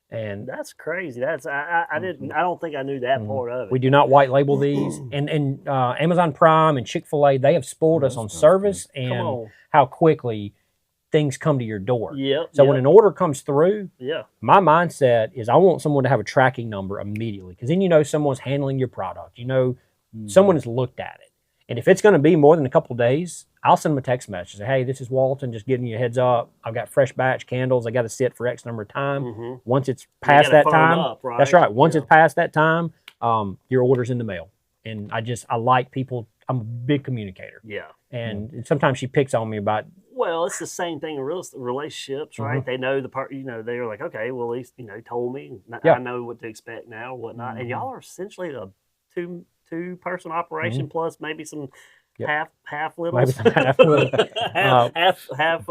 And that's crazy. That's I don't think I knew that part of it. We do not white label these. And Amazon Prime and Chick-fil-A, they have spoiled us on service and how quickly things come to your door. So when an order comes through, my mindset is I want someone to have a tracking number immediately, because then someone's handling your product. Someone has looked at it. And if it's going to be more than a couple of days, I'll send them a text message. Say, hey, this is Walton, just giving you a heads up. I've got fresh batch candles. I got to sit for X number of time. Once it's past that time, that's right. Once it's past that time, your order's in the mail. And I like people. I'm a big communicator. And sometimes she picks on me about. Well, it's the same thing in relationships, right? They know the part. They're like, okay, well, at least told me. I know what to expect now, whatnot. And y'all are essentially a two-person operation plus maybe some half littles, maybe some half little, half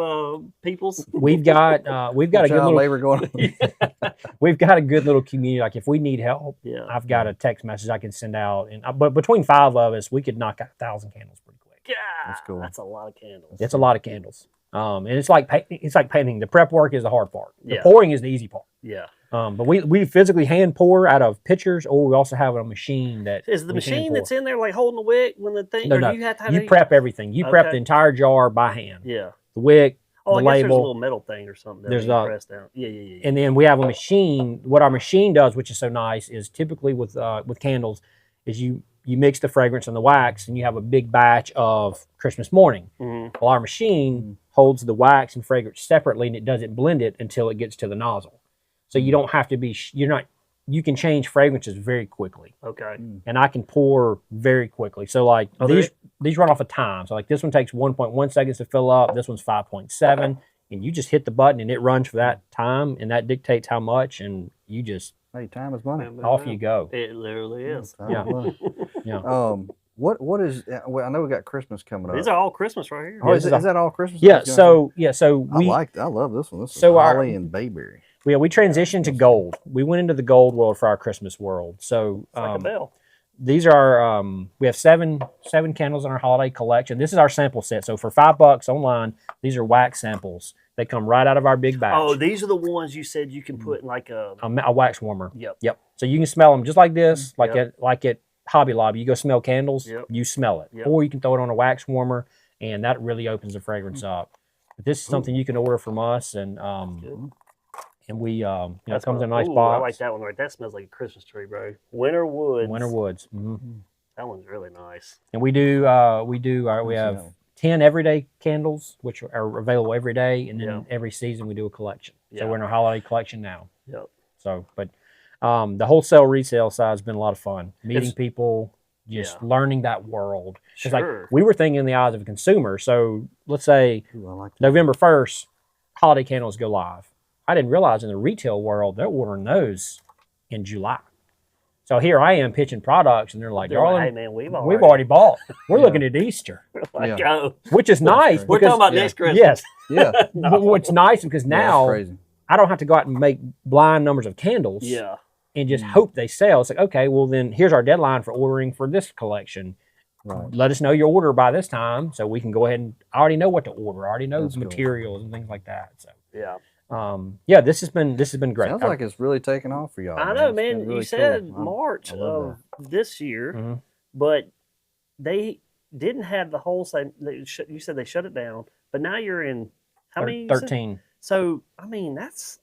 peoples. We've got a good little labor going on. We've got a good little community. Like if we need help, I've got a text message I can send out, but between 5 of us, we could knock out 1,000 candles pretty quick. Yeah, that's cool. That's a lot of candles. It's a lot of candles. And it's like painting. The prep work is the hard part. The pouring is the easy part. Yeah. But we physically hand pour out of pitchers, or we also have a machine that is the machine that's in there like holding the wick when the thing. No. You have to have prep everything. You prep the entire jar by hand. Yeah. The wick. Oh, the I guess label. There's a little metal thing or something. There's press down. Yeah. And then we have a machine. What our machine does, which is so nice, is typically with candles, is you mix the fragrance and the wax, and you have a big batch of Christmas morning. Well, our machine holds the wax and fragrance separately, and it doesn't blend it until it gets to the nozzle. So you don't have to be. You can change fragrances very quickly. Okay. And I can pour very quickly. So like these run off of time. So like this one takes 1.1 seconds to fill up. This one's 5.7, and you just hit the button and it runs for that time, and that dictates how much, and you just. Hey, time is money. Off you go. It literally is. Yeah. What is? Well, I know we got Christmas coming up. These are all Christmas right here. Oh, is that all Christmas? Yeah. So we. I love this one. This is holly and bayberry. We transitioned to gold. We went into the gold world for our Christmas world. So it's like a bell. These are we have seven candles in our holiday collection. This is our sample set. So for $5 online, these are wax samples. They come right out of our big batch. Oh, these are the ones you said you can put in like a wax warmer. Yep. So you can smell them just like this, like at Hobby Lobby. You go smell candles, you smell it. Or you can throw it on a wax warmer, and that really opens the fragrance up. But this is something you can order from us, and we it comes in a nice box. I like that one right. That smells like a Christmas tree, bro. Winter Woods. Mm-hmm. That one's really nice. And we have 10 everyday candles, which are available every day, and then every season we do a collection. So we're in our holiday collection now. Yep. So, but the wholesale resale side has been a lot of fun. Meeting people, just learning that world. Because like we were thinking in the eyes of a consumer. So let's say November 1st, holiday candles go live. I didn't realize in the retail world they're ordering those in July. So here I am pitching products, and they're like, "Darling, hey man, we've already bought. We're looking at Easter, which is nice. We're talking about next Christmas. Yes, But what's nice because now I don't have to go out and make blind numbers of candles, and just hope they sell. It's like, okay, well then here's our deadline for ordering for this collection. Right. Let us know your order by this time, so we can go ahead and I already know what to order. I already know the materials and things like that. So this has been great. Sounds like it's really taken off for y'all. I know, man. Really you said March of this year, but didn't have the wholesale. You said they shut it down, but now you're in how many? 13. So I mean that's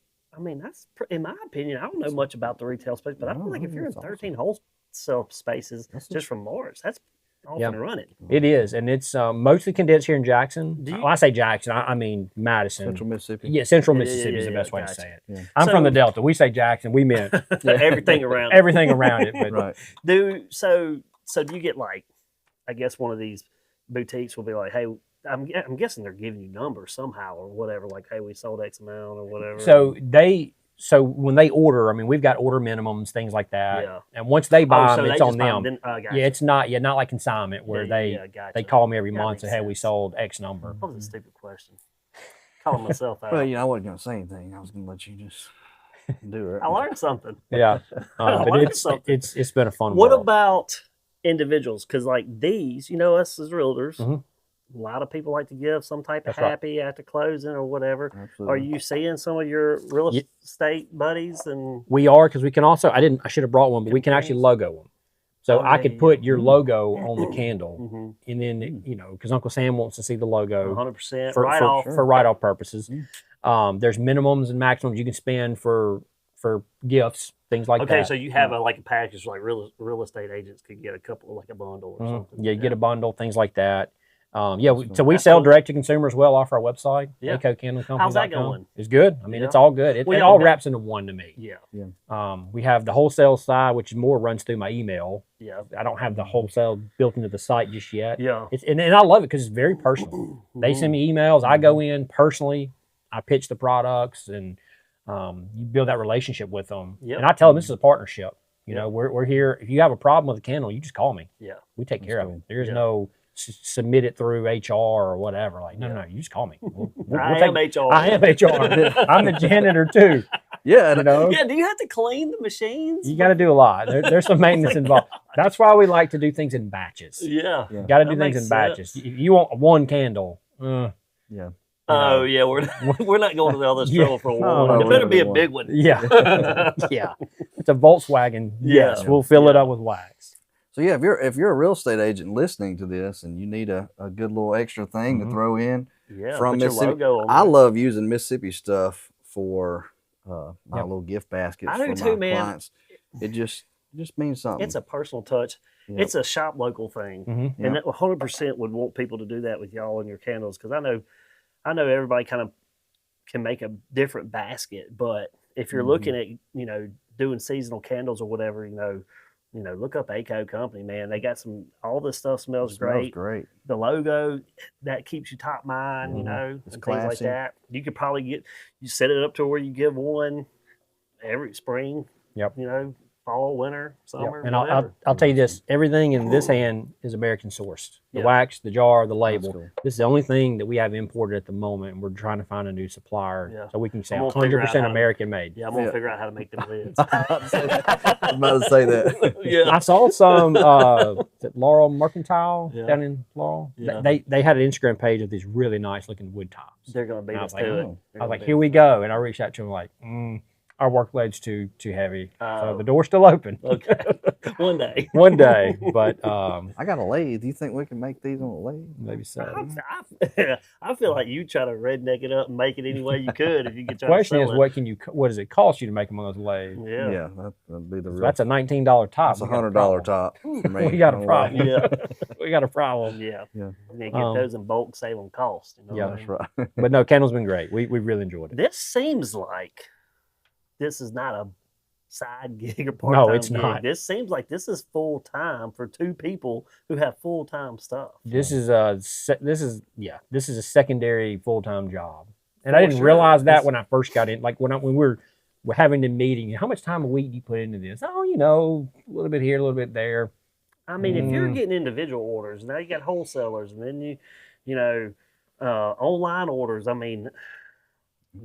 in my opinion. I don't know much about the retail space, but I feel like if you're in 13 wholesale spaces just from March, that's off and running. It is, and it's mostly condensed here in Jackson. When I say Jackson, I mean Madison. Central Mississippi. Yeah, Central Mississippi is the best way to say it. Yeah. I'm from the Delta. We say Jackson. We meant everything around everything around it. But Right. So do you get like, I guess one of these boutiques will be like, hey, I'm guessing they're giving you numbers somehow or whatever, like, hey, we sold X amount or whatever. So when they order, I mean, we've got order minimums, things like that. Yeah. And once they buy them, so it's they on just buy them. them, then- Yeah, it's not like consignment where gotcha. they call me every That month and makes hey, we sense. sold X number. That was a stupid question. Calling myself out. Well, I wasn't going to say anything. I was going to let you just do it. I learned something. Yeah, but learned it's something. it's been a fun. What world. about individuals? Because like these, us as realtors, Mhm. a lot of people like to give some type of That's right. happy after closing or whatever. Absolutely. Are you seeing some of your real estate buddies and We are because we can also. I should have brought one, but we can actually logo them. So Oh, I yeah, could yeah. put your logo on the candle, Mhm. and then because Uncle Sam wants to see the logo 100% for right off? for write-off purposes. There's minimums and maximums you can spend for gifts, things like that. Okay, so you have a package like real estate agents could get a couple, like a bundle or something. Yeah, you get a bundle, things like that. So we That's sell cool. direct to consumer as well off our website. Yeah. ACo Candle Co. How's that going? It's good. I mean, Yeah. it's all good. It Well, all yeah. wraps into one to me. Yeah, We have the wholesale side, which more runs through my email. yeah, I don't have the wholesale built into the site just yet. yeah. And I love it because it's very personal. They send me emails. I go in personally. I pitch the products, and you build that relationship with them. Yep. And I tell them this is a partnership. You Yep. know, we're here. If you have a problem with a candle, you just call me. Yeah. We take care of good. it. There's Yeah. no submit it through HR or whatever. Like, no, you just call me. I am HR. I am HR. I'm the janitor too. Yeah. You know, Yeah, do you have to clean the machines? you got to do a lot. There's some maintenance involved. That's why we like to do things in batches. Yeah. You got to do That things makes in batches. sense. If you want one candle, Yeah. Oh yeah, we're not going to all this Yeah. trouble for one. No, It we better don't be a do big one. yeah, yeah. It's a Volkswagen. Yeah. Yes, we'll fill it up with wax. So yeah, if you're a real estate agent listening to this and you need a good little extra thing to throw in Yeah, from put your Mississippi, logo on I there. love using Mississippi stuff for my Yep. little gift baskets I for do my too, man. clients. It just means something. It's a personal touch. Yeah. It's a shop local thing, Mm-hmm. and that 100% would want people to do that with y'all and your candles because I know everybody kind of can make a different basket, but if you're looking at doing seasonal candles or whatever, look up ACo Company, man. They got all this stuff smells great. great. The logo that keeps you top mind, It's and things like classy. that. You could probably set it up to where you give one every spring. Yep. Fall, winter, summer. And whatever. I'll tell you this: everything in this hand is American sourced. The Yeah. wax, the jar, the label. cool. This is the only thing that we have imported at the moment, and we're trying to find a new supplier Yeah. so we can say I'm gonna figure out 100% how to- American made. Yeah, I'm gonna Yeah. figure out how to make them lids. I was about to say that. Yeah. I saw some is it Laurel Mercantile Yeah. down in Laurel. Yeah. They had an Instagram page of these really nice looking wood tops. They're gonna beat And I us was like, to it. oh. They're I was gonna like, beat here us we to go, and I reached out to him like, our workload's too heavy, Oh. so the door's still open. it. Okay, one day. One day, but I got a lathe. Do you think we can make these on a lathe? maybe so. I feel like you try to redneck it up and make it any way you could if you could The try question to is, sell what does it cost you to make them on those lathes? it. Yeah. That'd be the So real. that's a $19 top. That's We got a $100 problem. top. for me. We got a No way. problem. Yeah. We got a problem. Yeah. Yeah. And then get Um, those in bulk, save on cost. Yeah. what I That's mean? right. But no, Candle's been great. We really enjoyed it. This seems like this is not a side gig or part time. No, it's gig. not. This seems like this is full time for two people who have full time stuff. This is a secondary full time job, and I For didn't sure. realize that This- when I first got in. Like when we're having the meeting, how much time a week do you put into this? Oh, a little bit here, a little bit there. I mean, if you're Mm. getting individual orders, now you got wholesalers, and then online orders. I mean,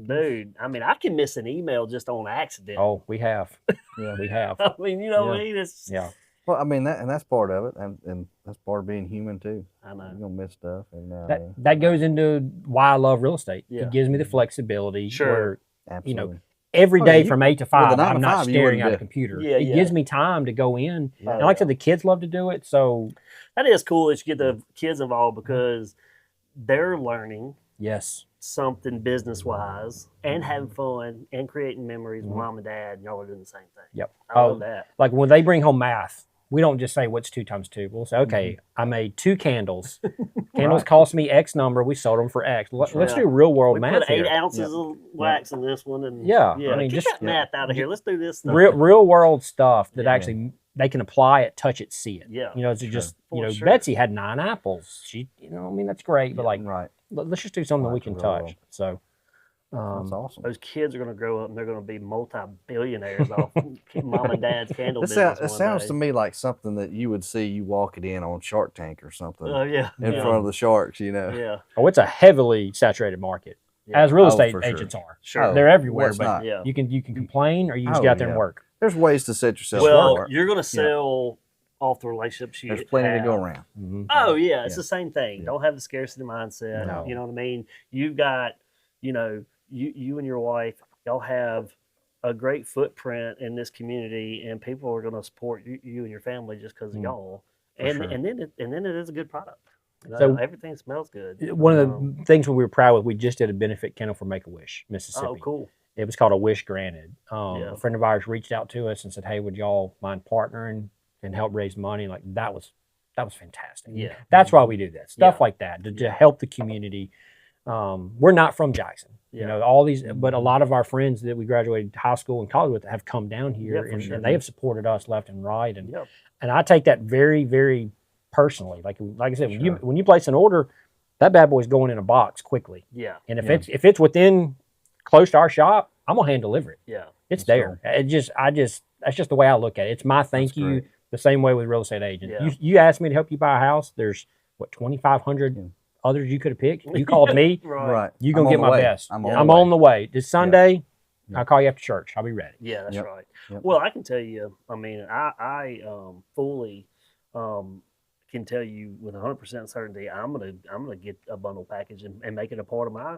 dude, I can miss an email just on accident. Oh, we have, Yeah. we have, I mean, you know what I Yeah. mean? It's, yeah. Well, I mean that's part of it, and that's part of being human too. I You're know. gonna miss stuff every now and That then. that goes into why I love real estate. Yeah. It gives me the flexibility. Sure. Where Absolutely. every Oh, day you- from 8 to with a 5, 9 to I'm not 5, you staring wouldn't at a do it. computer. Yeah, It yeah. gives me time to go in. Yeah. And like I said, the kids love to do it. So That is cool that you get the kids involved because they're learning yes, something business wise and having fun and creating memories with mom and dad, and y'all are doing the same thing. yep. I love that. Like when they bring home math, we don't just say what's 2 times 2. We'll say, okay, I made 2 candles. Candles Right. cost me X number. We sold them for X. Let's right. do real world We math put 8 here. ounces of wax in this one, and Yeah, I mean, get just- that math out of here. Let's do this stuff. Real world stuff that Yeah. actually they can apply it, touch it, see it. Yeah. You know, it's just For sure. Betsy had 9 apples. She, I mean, that's great, but like, Right. let's just do something Right, we can the real world. touch. So, That's awesome. Those kids are going to grow up and they're going to be multi-billionaires off mom and dad's candle It business. sounds one to day. me like something that you would see you walking in on Shark Tank or something Oh yeah. in yeah. front of the sharks, you know. Yeah. oh, it's a heavily saturated market, Yeah. as real Oh, estate for sure. agents are. Sure. Oh, They're everywhere, what's but not? Yeah. you can complain or you just Oh, get out there and yeah. work. There's ways to set yourself Well, apart. you're going to sell off the relationships you There's plenty to go have. around. Mhm. Oh yeah, it's Yeah. the same thing. Yeah. Don't have the scarcity mindset. No. You know what I mean? You've got, you and your wife, y'all have a great footprint in this community, and people are going to support you and your family just because of y'all. And sure. and then it is a good product. So- everything smells good. One of the things we were proud of, we just did a benefit candle for Make-A-Wish, Mississippi. Oh, cool. It was called A Wish Granted. Yeah. A friend of ours reached out to us and said, "Hey, would y'all mind partnering and help raise money?" Like that was fantastic. Yeah. That's why we do that stuff Yeah. like that to help the community. We're not from Jackson, Yeah. all these, but a lot of our friends that we graduated high school and college with have come down here, Yeah, for and, sure. and they have supported us left and right, and Yep. and I take that very, very personally. Like I said, Sure. when you place an order, that bad boy's going in a box quickly, Yeah. and if Yeah. it's within close to our shop, I'm gonna hand deliver it. Yeah. It's That's there. That's just the way I look at it. It's my thank That's you. great. The same way with real estate agents. Yeah. You asked me to help you buy a house. There's 2,500 Yeah. others you could have picked. You called me. Right. You gonna I'm get on my the way. best. I'm I'm on on the way. This Sunday, Yeah. I'll call you after church. I'll be ready. Yeah, that's Yep. right. Yep. Well, I can tell you, I mean, I fully can tell you with 100% certainty, I'm gonna get a bundle package and make it a part of my,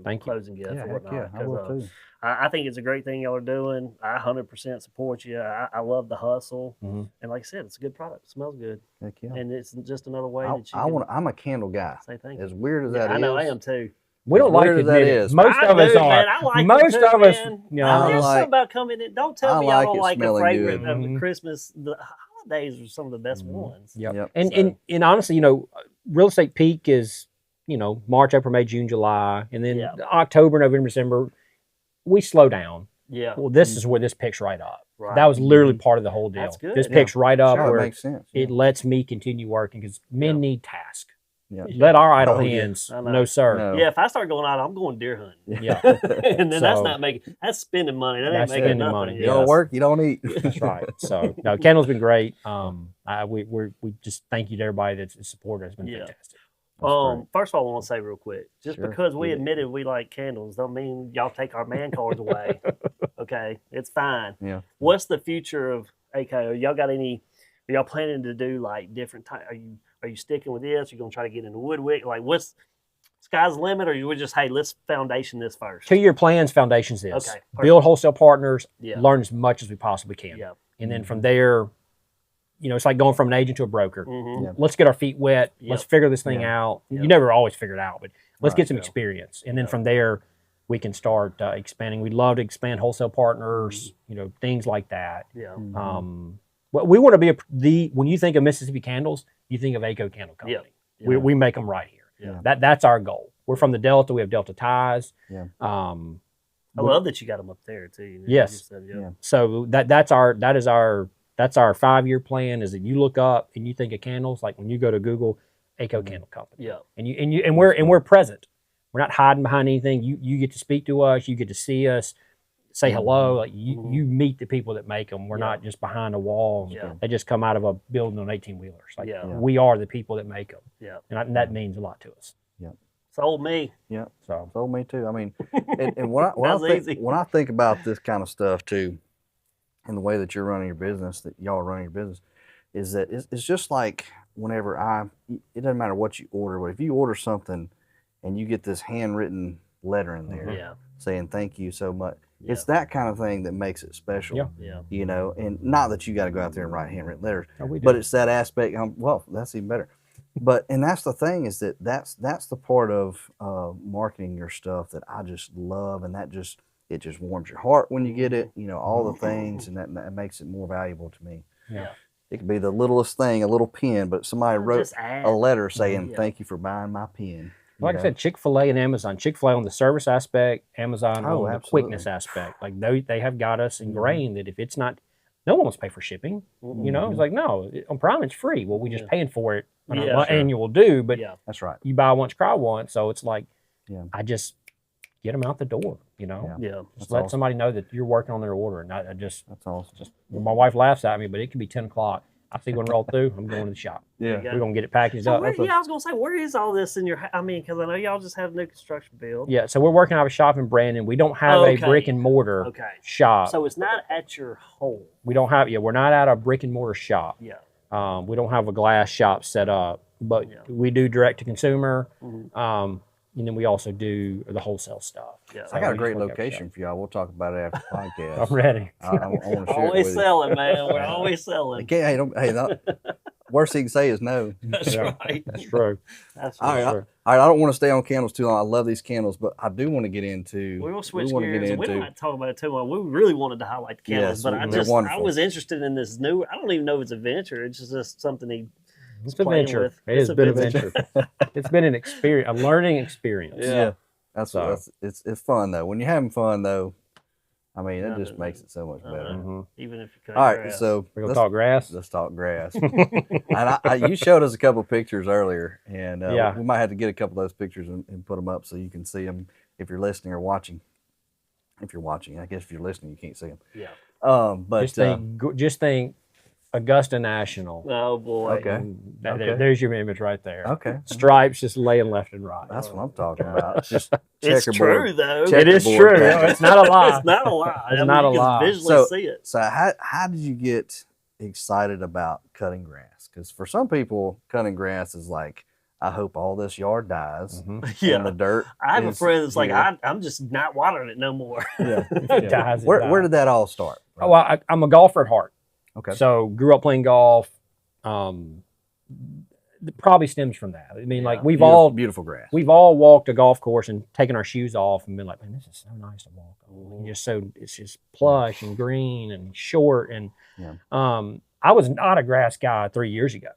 Thank you. closing gift Yeah, or heck whatnot. yeah, I 'cause, will too. I think it's a great thing y'all are doing. I 100% support you. I love the hustle, Mhm. and like I said, it's a good product. It smells good, Heck yeah. and it's just another way that you I'm a candle guy. say thank you. As weird as Yeah, that is. I know I am too. We don't As like weird to as that admit it. is. Most I of us do, are. man. I like Most them too, of us, man. you know, There's like- something about coming in. Don't tell I me like y'all it don't like a smelling fragrant good. of Mhm. Christmas. The holidays are some of the best ones. Yep. Yep. And, So- and honestly, real estate peak is, March, April, May, June, July, and then Yeah. October, November, December, we slow down. Yeah, Well, this is where this picks right up. right. That was literally part of the whole deal. That's good. This Yeah. picks right up Sure, it where makes sense. Yeah. it lets me continue working because men Yeah. need task. Yeah. Let our idle Oh, yeah. hands, I know. no sir. No. Yeah, if I start going out, I'm going deer hunting. Yeah. And then that's So- not making, that's spending money. That ain't That's making spending nothing. money, You yeah. don't work, you don't eat. That's right. So no, Candle's been great. We just thank you to everybody that's supported us. It's been Yeah. fantastic. First of all, I want to say real quick, just Sure. because we Yeah. admitted we like candles, don't mean y'all take our man cards away. Okay, it's fine. Yeah. What's the future of ACo? Y'all got any? Are y'all planning to do like different type? Are you sticking with this? Are you gonna try to get into woodwick? Like, what's sky's the limit, or you would just let's foundation this first? 2-year plans, foundations this. Okay, Build wholesale partners, Yeah. learn as much as we possibly can. Yeah. And then from there, it's like going from an agent to a broker. Mm-hmm. Yeah. Let's get our feet wet. Yep. Let's figure this thing Yeah. out. Yep. You never always figure it out, but let's Right. get some Yeah. experience. And then Yeah. from there, we can start expanding. We'd love to expand wholesale partners, things like that. Yeah. But we want to be when you think of Mississippi Candles, you think of ACo Candle Co. Yep. We make them right here. Yeah. That's our goal. We're from the Delta. We have Delta ties. Yeah. I love that you got them up there too. You Yes. you said, Yeah. So that's our 5-year plan. Is that you look up and you think of candles, like when you go to Google, ACo Candle Company, Yeah. and we're present. We're not hiding behind anything. You get to speak to us. You get to see us, say hello. Like you meet the people that make them. We're Yeah. not just behind a wall. Yeah. They just come out of a building on 18-wheelers. Like Yeah. we are the people that make them, Yeah. and that means a lot to us. Sold me. Yeah. So So me too. I mean, and when That's easy. when I think about this kind of stuff too, and the way that you're running your business, that y'all are running your business, is that it's just like whenever it doesn't matter what you order, but if you order something and you get this handwritten letter in there, Yeah. saying thank you so much. Yeah. It's that kind of thing that makes it special. Yeah. Yeah. You know, and not that you got to go out there and write handwritten letters, Oh, we do. but it's that aspect. Well, that's even better. But and that's the thing is that's the part of marketing your stuff that I just love, and it just warms your heart when you get it. You know, all the things, and that makes it more valuable to me. Yeah. It could be the littlest thing, a little pen, but somebody wrote Just add. a letter saying Yeah. thank you for buying my pen. Like I said, Chick-fil-A and Amazon. Chick-fil-A on the service aspect, Amazon on the absolutely. quickness aspect. Like they have got us ingrained that if it's not, no one wants to pay for shipping. You know, it's like, no, on Prime it's free. Well, we just paying for it on an annual due, but Yeah. That's right. you buy once, cry once. So it's like, Yeah. I just get them out the door, you know. Yeah. Yeah. Just That's let awesome. somebody know that you're working on their order. And I just, That's awesome. my wife laughs at me, but it could be 10 o'clock. I see one roll through, I'm going to the shop. Yeah. Yeah. We're going to get it packaged So up. where, I was gonna say, where is all this in your? I mean, because I know y'all just had a new construction build. Yeah, so we're working out of a shop in Brandon. We don't have a Okay. brick and mortar Okay. shop. So it's not at your home. We don't have, we're not at a brick and mortar shop. Yeah. We don't have a glass shop set up, but Yeah. we do direct to consumer. Mhm. And then we also do the whole stuff. Yeah. I got a we great just work out location for y'all. We'll talk about it after the podcast. I'm ready. I want to share it Always with you. selling, man. We're always selling. Worst he can say is no. That's Yeah. right. That's true. That's All right, right. Sure. All right, I don't want to stay on candles too long. I love these candles, but I do want to get into. We will switch wanna gears. We don't have to talk about it too long. We really wanted to highlight the candles, Yes, but they're I wonderful. was interested in this new. I don't even know if it's a venture. It's just something he. It's a playing venture. with. It It's has a been a venture. venture. It's been an experience, a learning experience. Yeah, that's So- it's fun though. When you're having fun though, I mean, it Nothing- just makes it so much better. Mhm. Even if you cut All right, grass. so We're going to talk grass. let's talk grass. And you showed us a couple of pictures earlier, and Yeah. we might have to get a couple of those pictures and put them up so you can see them if you're listening or watching. If you're watching, I guess if you're listening, you can't see them. Yeah. But Just think Augusta National. Oh boy. Okay. And Okay. there's your image right there. okay, Stripes just laying left and right. that's what I'm talking about. It's just It's checkerboard. true though. Check- It is checkerboard true. pattern. It's not a lie. It's not a lie. It's I mean, not a you can lie. visually So- see it. So how did you get excited about cutting grass? Because for some people, cutting grass is like, I hope all this yard dies Mhm. and the dirt. I have a is friend that's like, here. I'm just not watering it no more. Yeah. Dies, it Where dies. did that all start? Oh, well, I'm a golfer at heart. Okay. So grew up playing golf. It probably stems from that. I mean, like Yeah. Beautiful grass. we've all walked a golf course and taken our shoes off and been like, man, this is so nice to walk on. It's just plush and green and short. And Yeah. I was not a grass guy 3 years ago.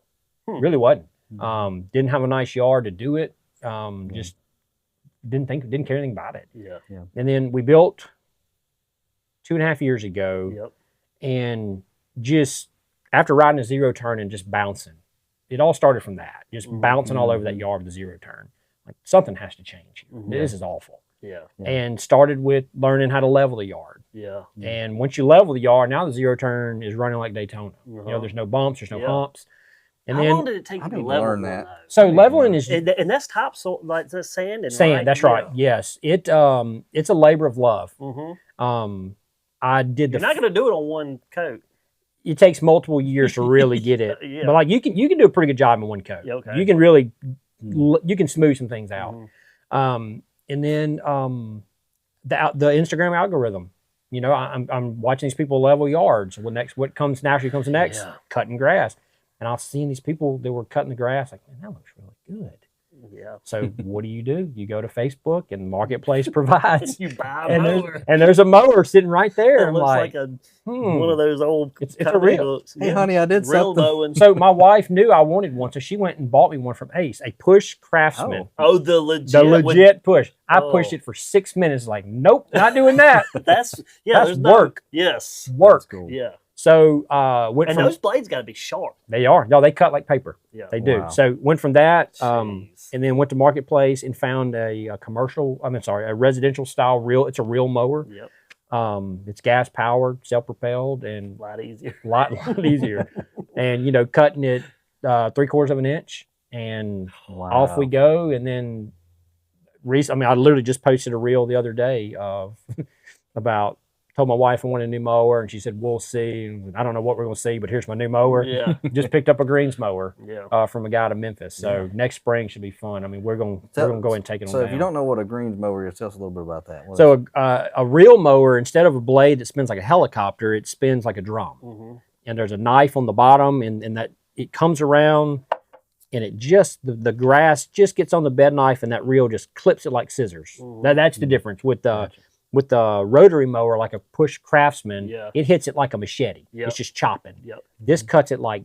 Really wasn't. Mhm. Didn't have a nice yard to do it. Just didn't care anything about it. Yeah. And then we built 2.5 years ago. Yep. And just after riding a zero turn and just bouncing, it all started from that, just bouncing all over that yard with a zero turn. Like something has to change. Mhm. This is awful. Yeah. Yeah. And started with learning how to level the yard. Yeah. Yeah. And once you level the yard, now the zero turn is running like Daytona. You Uh-huh. know, there's no bumps, there's no Yeah. humps. And How then long did it take I you to need to level learn one, that. though? so leveling is And that's topsoil, like the sand and sand. That's right. Yes, it's a labor of love. Mm-hmm. I did You're the. not going to do it on one coat. It takes multiple years to really get it. Yeah. But like you can do a pretty good job in one coat. Yeah, okay. You can really you can smooth some things out. Mhm. And then the Instagram algorithm. You know, I'm watching these people level yards. What comes naturally next? Yeah. Cutting grass. And I was seeing these people that were cutting the grass. Like, man, that looks really good. Yeah. So what do? You go to Facebook and Marketplace provides. You buy a and, mower. there's a mower sitting right there. It I'm looks like, like hmm. one of those old. It's a company real- looks. Hey, Yeah. honey, I did Real something. mowing. So my wife knew I wanted one, so she went and bought me one from Ace, a push Craftsman. Oh, the legit. The legit push. I Oh. pushed it for 6 minutes. Like, nope, not doing that. That's That's there's work. Yes. Work. That's cool. Yeah. So went And from those blades got to be sharp. they are no, they cut like paper. Yeah. They do. Wow. So went from that, Jeez. and then went to Marketplace and found a residential style it's a real mower. Yep. It's gas powered, self propelled, and A lot easier. a lot easier. And cutting it 3/4 of an inch, and Wow. off we go. And then I literally just posted a reel the other day of about told my wife I wanted a new mower, and she said, we'll see. And I don't know what we're going to see, but here's my new mower. Yeah. Just picked up a greens mower Yeah. from a guy to Memphis. So next spring should be fun. I mean, we're going to go ahead and take it on So down. if you don't know what a greens mower is, tell us a little bit about that. So a real mower, instead of a blade that spins like a helicopter, it spins like a drum. Mm-hmm. And there's a knife on the bottom, and that it comes around, and it just, the grass just gets on the bed knife, and that reel just clips it like scissors. Mhm. That's the difference. With the rotary mower, like a push Craftsman, it hits it like a machete. Yep. It's just chopping. Yep. This cuts it like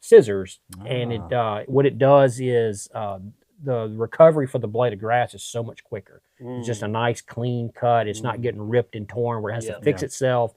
scissors, and it what it does is the recovery for the blade of grass is so much quicker. It's just a nice clean cut. It's not getting ripped and torn where it has to fix itself.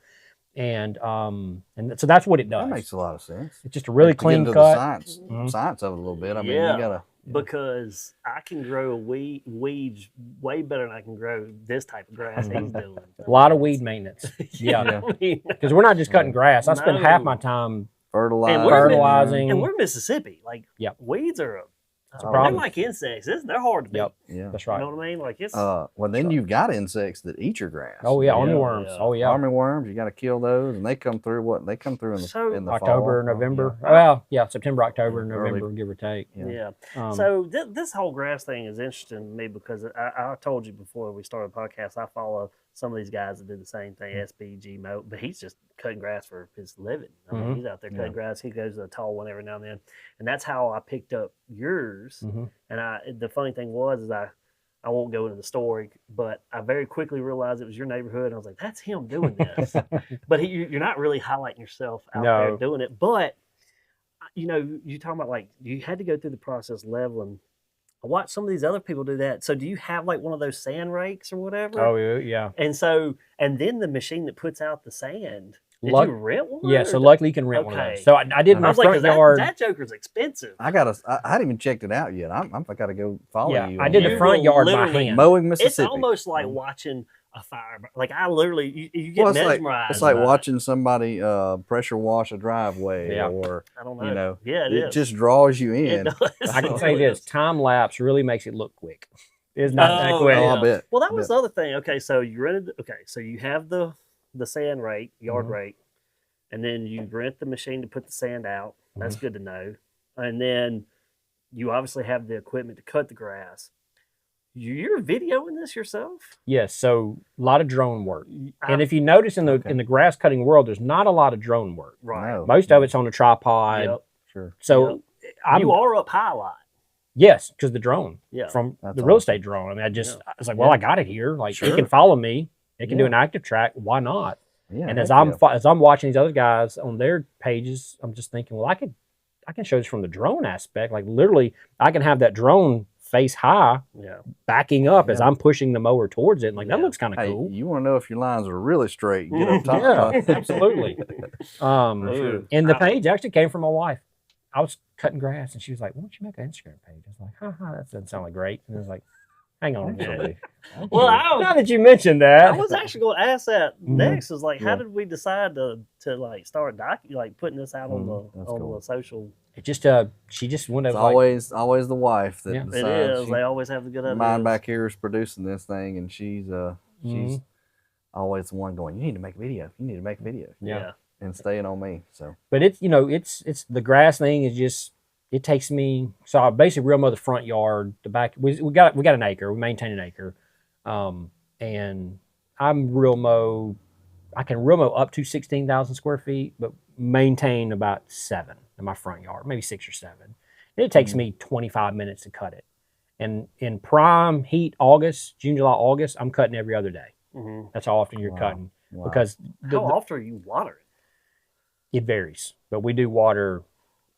And so that's what it does. That makes a lot of sense. It's just a really clean cut. The science of it a little bit. I mean, you gotta. Because I can grow weeds way better than I can grow this type of grass he's doing. A lot of weed maintenance. Yeah. Because we're not just cutting grass. I spend half my time fertilizing. And we're Mississippi. Like, weeds are a problem. They're like insects. They're hard to beat. Yeah. That's right. You know what I mean? Like it's. Well, then you've got insects that eat your grass. Oh yeah, armyworms. Yeah. Oh yeah, armyworms. You got to kill those, and they come through. They come through in the October, fall. November. Well, yeah, September, October, November, give or take. Yeah. So this whole grass thing is interesting to me because I told you before we started the podcast, I follow some of these guys that do the same thing, SBG Mow, but he's just cutting grass for his living. I mean, he's out there cutting grass. He goes to the tall one every now and then, and that's how I picked up yours. And the funny thing is I won't go into the story, but I very quickly realized it was your neighborhood. And I was like, that's him doing this. But you're not really highlighting yourself out there doing it. But, you know, you're talking about like you had to go through the process leveling. I watched some of these other people do that. So do you have like one of those sand rakes or whatever? Oh, yeah. And then the machine that puts out the sand. Did you rent one? Yeah, so luckily you can rent one of those. So I did my front yard. That joker's expensive. I hadn't even checked it out yet. I got to go follow you. I did the front yard by hand. Mowing Mississippi. It's almost like watching a fire. Like I literally, you get mesmerized. It's like watching somebody pressure wash a driveway, or I don't know. You know, it just draws you in. It does. I can say this: time lapse really makes it look quick. It's not that quick. I bet. Well, that was the other thing. Okay, so you rented. Okay, so you have the sand rake, yard rake. And then you rent the machine to put the sand out. That's good to know. And then you obviously have the equipment to cut the grass. You're videoing this yourself? Yes. So a lot of drone work. And if you notice in the grass cutting world, there's not a lot of drone work. Right. No. Most of it's on a tripod. Yep. Sure. So you are up high a lot. Yes, because the drone. Yeah. From the real estate drone. I mean, I was like, well, I got it here. Like it can follow me. It can do an active track. Why not? Yeah, and as I'm watching these other guys on their pages, I'm just thinking, well, I can show this from the drone aspect. Like literally, I can have that drone face high, backing up as I'm pushing the mower towards it. And like that looks kind of cool. You want to know if your lines are really straight? Get up top. Yeah, absolutely. And the page actually came from my wife. I was cutting grass, and she was like, "Why don't you make an Instagram page?" I was like, "Haha, that doesn't sound like great." And I was like, hang on a minute. Well, now that you mentioned that, I was actually going to ask that next. Is like, how did we decide to like start putting this out on the social? It just she just went over. It's always the wife that decides. It is. They always have the good ideas. Mine back here is producing this thing, and she's always the one going, "You need to make a video. You need to make a video." Yeah. And staying on me. So, but it's it's the grass thing is just. It takes me, so I basically real mow the front yard, the back. We got an acre. We maintain an acre, and I'm real mow. I can real mow up to 16,000 square feet, but maintain about 7 in my front yard, maybe 6 or 7. And it takes me 25 minutes to cut it. And in prime heat, June, July, August, I'm cutting every other day. That's how often you're cutting because how often are you watering? It varies, but we do water.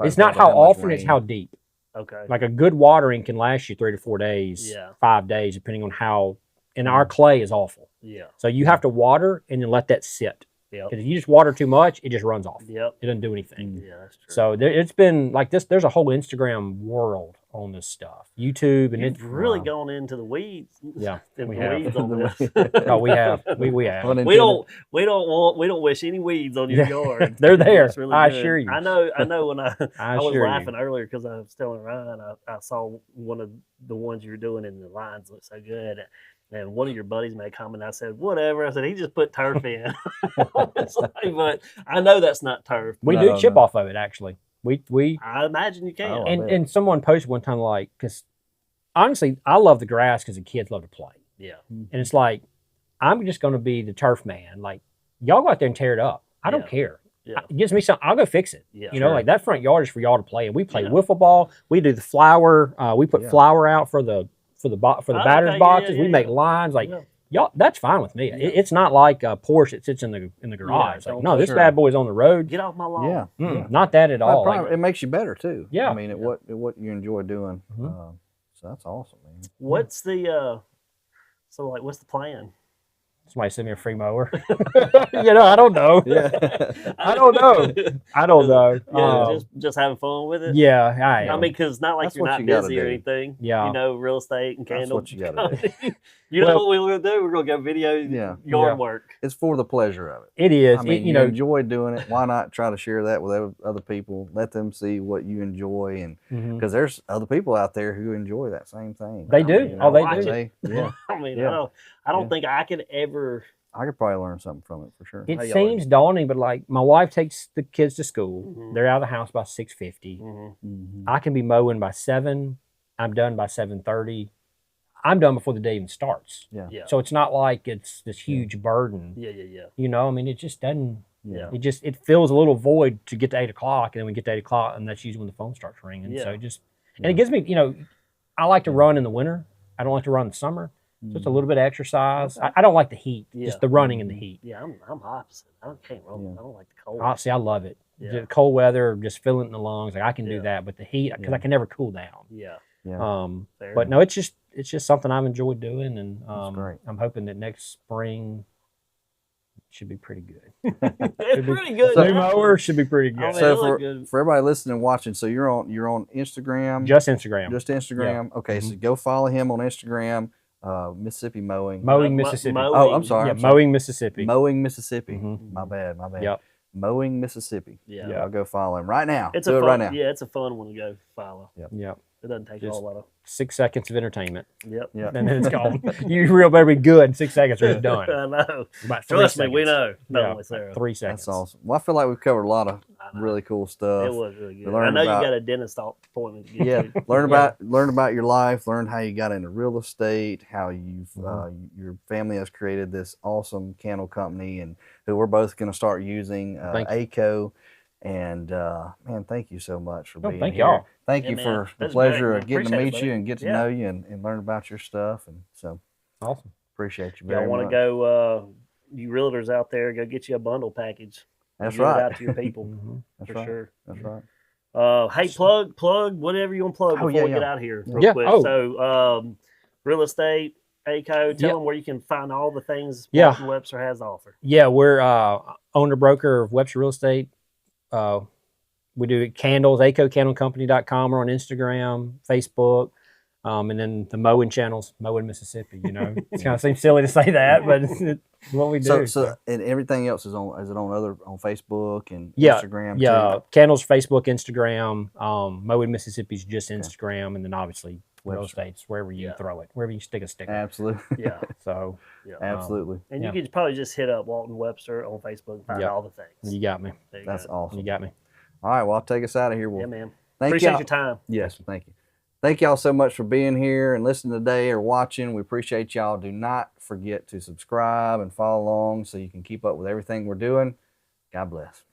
It's not how often, it's how deep. Okay. Like a good watering can last you 3 to 4 days, 5 days, depending on how, and our clay is awful. Yeah. So you have to water and then let that sit. Yep. Because if you just water too much, it just runs off. Yep. It doesn't do anything. Yeah, that's true. So it's been like this, there's a whole Instagram world on this stuff. YouTube and it's really gone into the weeds. Yeah. We have. Weeds on this. Oh, we have. We have. We don't wish any weeds on your yard. They're there. Really I good. assure you. I know when I was laughing earlier because I was telling Ryan I saw one of the ones you were doing and the lines look so good. And one of your buddies made a comment. I said, whatever. I said, he just put turf in. It's like, but I know that's not turf. We No, do chip no. off of it, actually. We I imagine you can. Oh, and someone posted one time, like, because honestly, I love the grass because the kids love to play. Yeah. And it's like, I'm just going to be the turf man. Like, y'all go out there and tear it up. I don't care. Yeah. It gives me something. I'll go fix it. Yeah. You know, like that front yard is for y'all to play. And we play Yeah. wiffle ball. We do the flower. We put flour out for the batter's okay, boxes. yeah, we yeah, make yeah. lines. Like Yeah. y'all, that's fine with me. It's not like a Porsche that sits in the garage. don't Like, no, this sure. bad boy's on the road. Get off my lawn. Yeah. Mm, not that at all. Probably, Like, it makes you better too. Yeah. I mean, what you enjoy doing. Mhm. So that's awesome, man. What's the what's the plan? somebody send me a free mower. You know, I don't know. Yeah. I don't know. I don't know. Yeah, just having fun with it. Yeah, I am. I mean, because it's not like That's you're what not you gotta busy or do. anything. Yeah. You know, real estate and That's candle. what you gotta do. You know Well- what we're gonna do? We're gonna go video Yeah. yard work. It's for the pleasure of it. it is. I mean, you you know, enjoy doing it. Why not try to share that with other people? Let them see what you enjoy, and mhm. because there's other people out there who enjoy that same thing. They I do. mean, Oh, they watch do. Yeah, I mean, Yeah. I don't Yeah. think I could ever. I could probably learn something from it for sure. It How y'all seems daunting, but like my wife takes the kids to school. Mhm. They're out of the house by 6:50. Mhm. I can be mowing by 7. I'm done by 7:30. I'm done before the day even starts. Yeah. Yeah. So it's not like it's this huge burden. Yeah. You know, I mean, it just doesn't. Yeah. It fills a little void to get to 8 o'clock, and then we get to 8 o'clock, and that's usually when the phone starts ringing. Yeah. So it just and it gives me, you know, I like to run in the winter. I don't like to run in the summer. So it's a little bit of exercise. Okay. I don't like the heat, Yeah. just the running in the heat. Yeah, I'm opposite. I can't roll. Yeah. I don't like the cold. Honestly, I love it. Yeah. The cold weather, just feeling it in the lungs, like I can do Yeah. that. But the heat, because Yeah. I can never cool down. Yeah. Yeah. Fair. But no, it's just something I've enjoyed doing, and great. I'm hoping that next spring should be pretty good. It's pretty good. New mower should be pretty Oh, good. man, So it look good. for everybody listening and watching, so you're on Instagram, Just Instagram. just Instagram. Okay, so go follow him on Instagram. Mississippi Mowing. Mowing Mo- Mississippi. mowing. Oh, I'm sorry. Yeah, I'm sorry. Mowing Mississippi. Mowing Mississippi. Mhm. My bad. Yep. Mowing Mississippi. Yeah. Yeah. I'll go follow him right now. It's Do a it fun, right now. Yeah, it's a fun one to go follow. Yep. It doesn't take a Just- whole lot of. 6 seconds of entertainment, Yep. Yeah. and then it's gone. You real better be good in 6 seconds, or it's done. I know. About 3 Trust me, seconds. we know. Not Yeah, only Sarah. 3 seconds. That's awesome. Well, I feel like we've covered a lot of I know. really cool stuff. It was really good. learned I know about- you got a dentist appointment to get Yeah, to. learn about your life, learn how you got into real estate, how you've your family has created this awesome candle company, and who we're both going to start using, Thank you. ACo. And man, thank you so much for being thank here. y'all. Thank Yeah, you man. for the That's pleasure great, of man. getting to Appreciate it, meet buddy. you and get to Yeah. know you and learn about your stuff. And so Awesome. appreciate you Y'all very want to much. go? You realtors out there, go get you a bundle package. That's Get it right. out to your people Mhm. That's for right. sure. That's right. Hey, plug whatever you want to plug Oh, before yeah, we get yeah. out of here real Yeah, quick. oh. So, real estate, ACO, tell Yeah. them where you can find all the things Yeah. Walton Webster has to offer. Yeah, we're owner broker of Webster Real Estate. We do candles, AcoCandleCompany.com. We're on Instagram, Facebook, and then the mowing channels, Mowing Mississippi. You know, it kind of seems silly to say that, but it's what we do. So and everything else is on on Facebook and Yeah, Instagram yeah, too? candles, Facebook, Instagram. Mowing Mississippi's just Instagram, and then obviously real Webster. estates wherever you Yeah. throw it, wherever you stick a sticker. Absolutely. Yeah. So Yeah. Absolutely. And Yeah. you could probably just hit up Walton Webster on Facebook and find Yeah. all the things. you got me. There you That's go. awesome. You got me. All right, well, I'll take us out of here. Well, Yeah, man. thank Appreciate y'all. your time. Yes, thank you. Thank y'all so much for being here and listening today or watching. We appreciate y'all. Do not forget to subscribe and follow along so you can keep up with everything we're doing. God bless.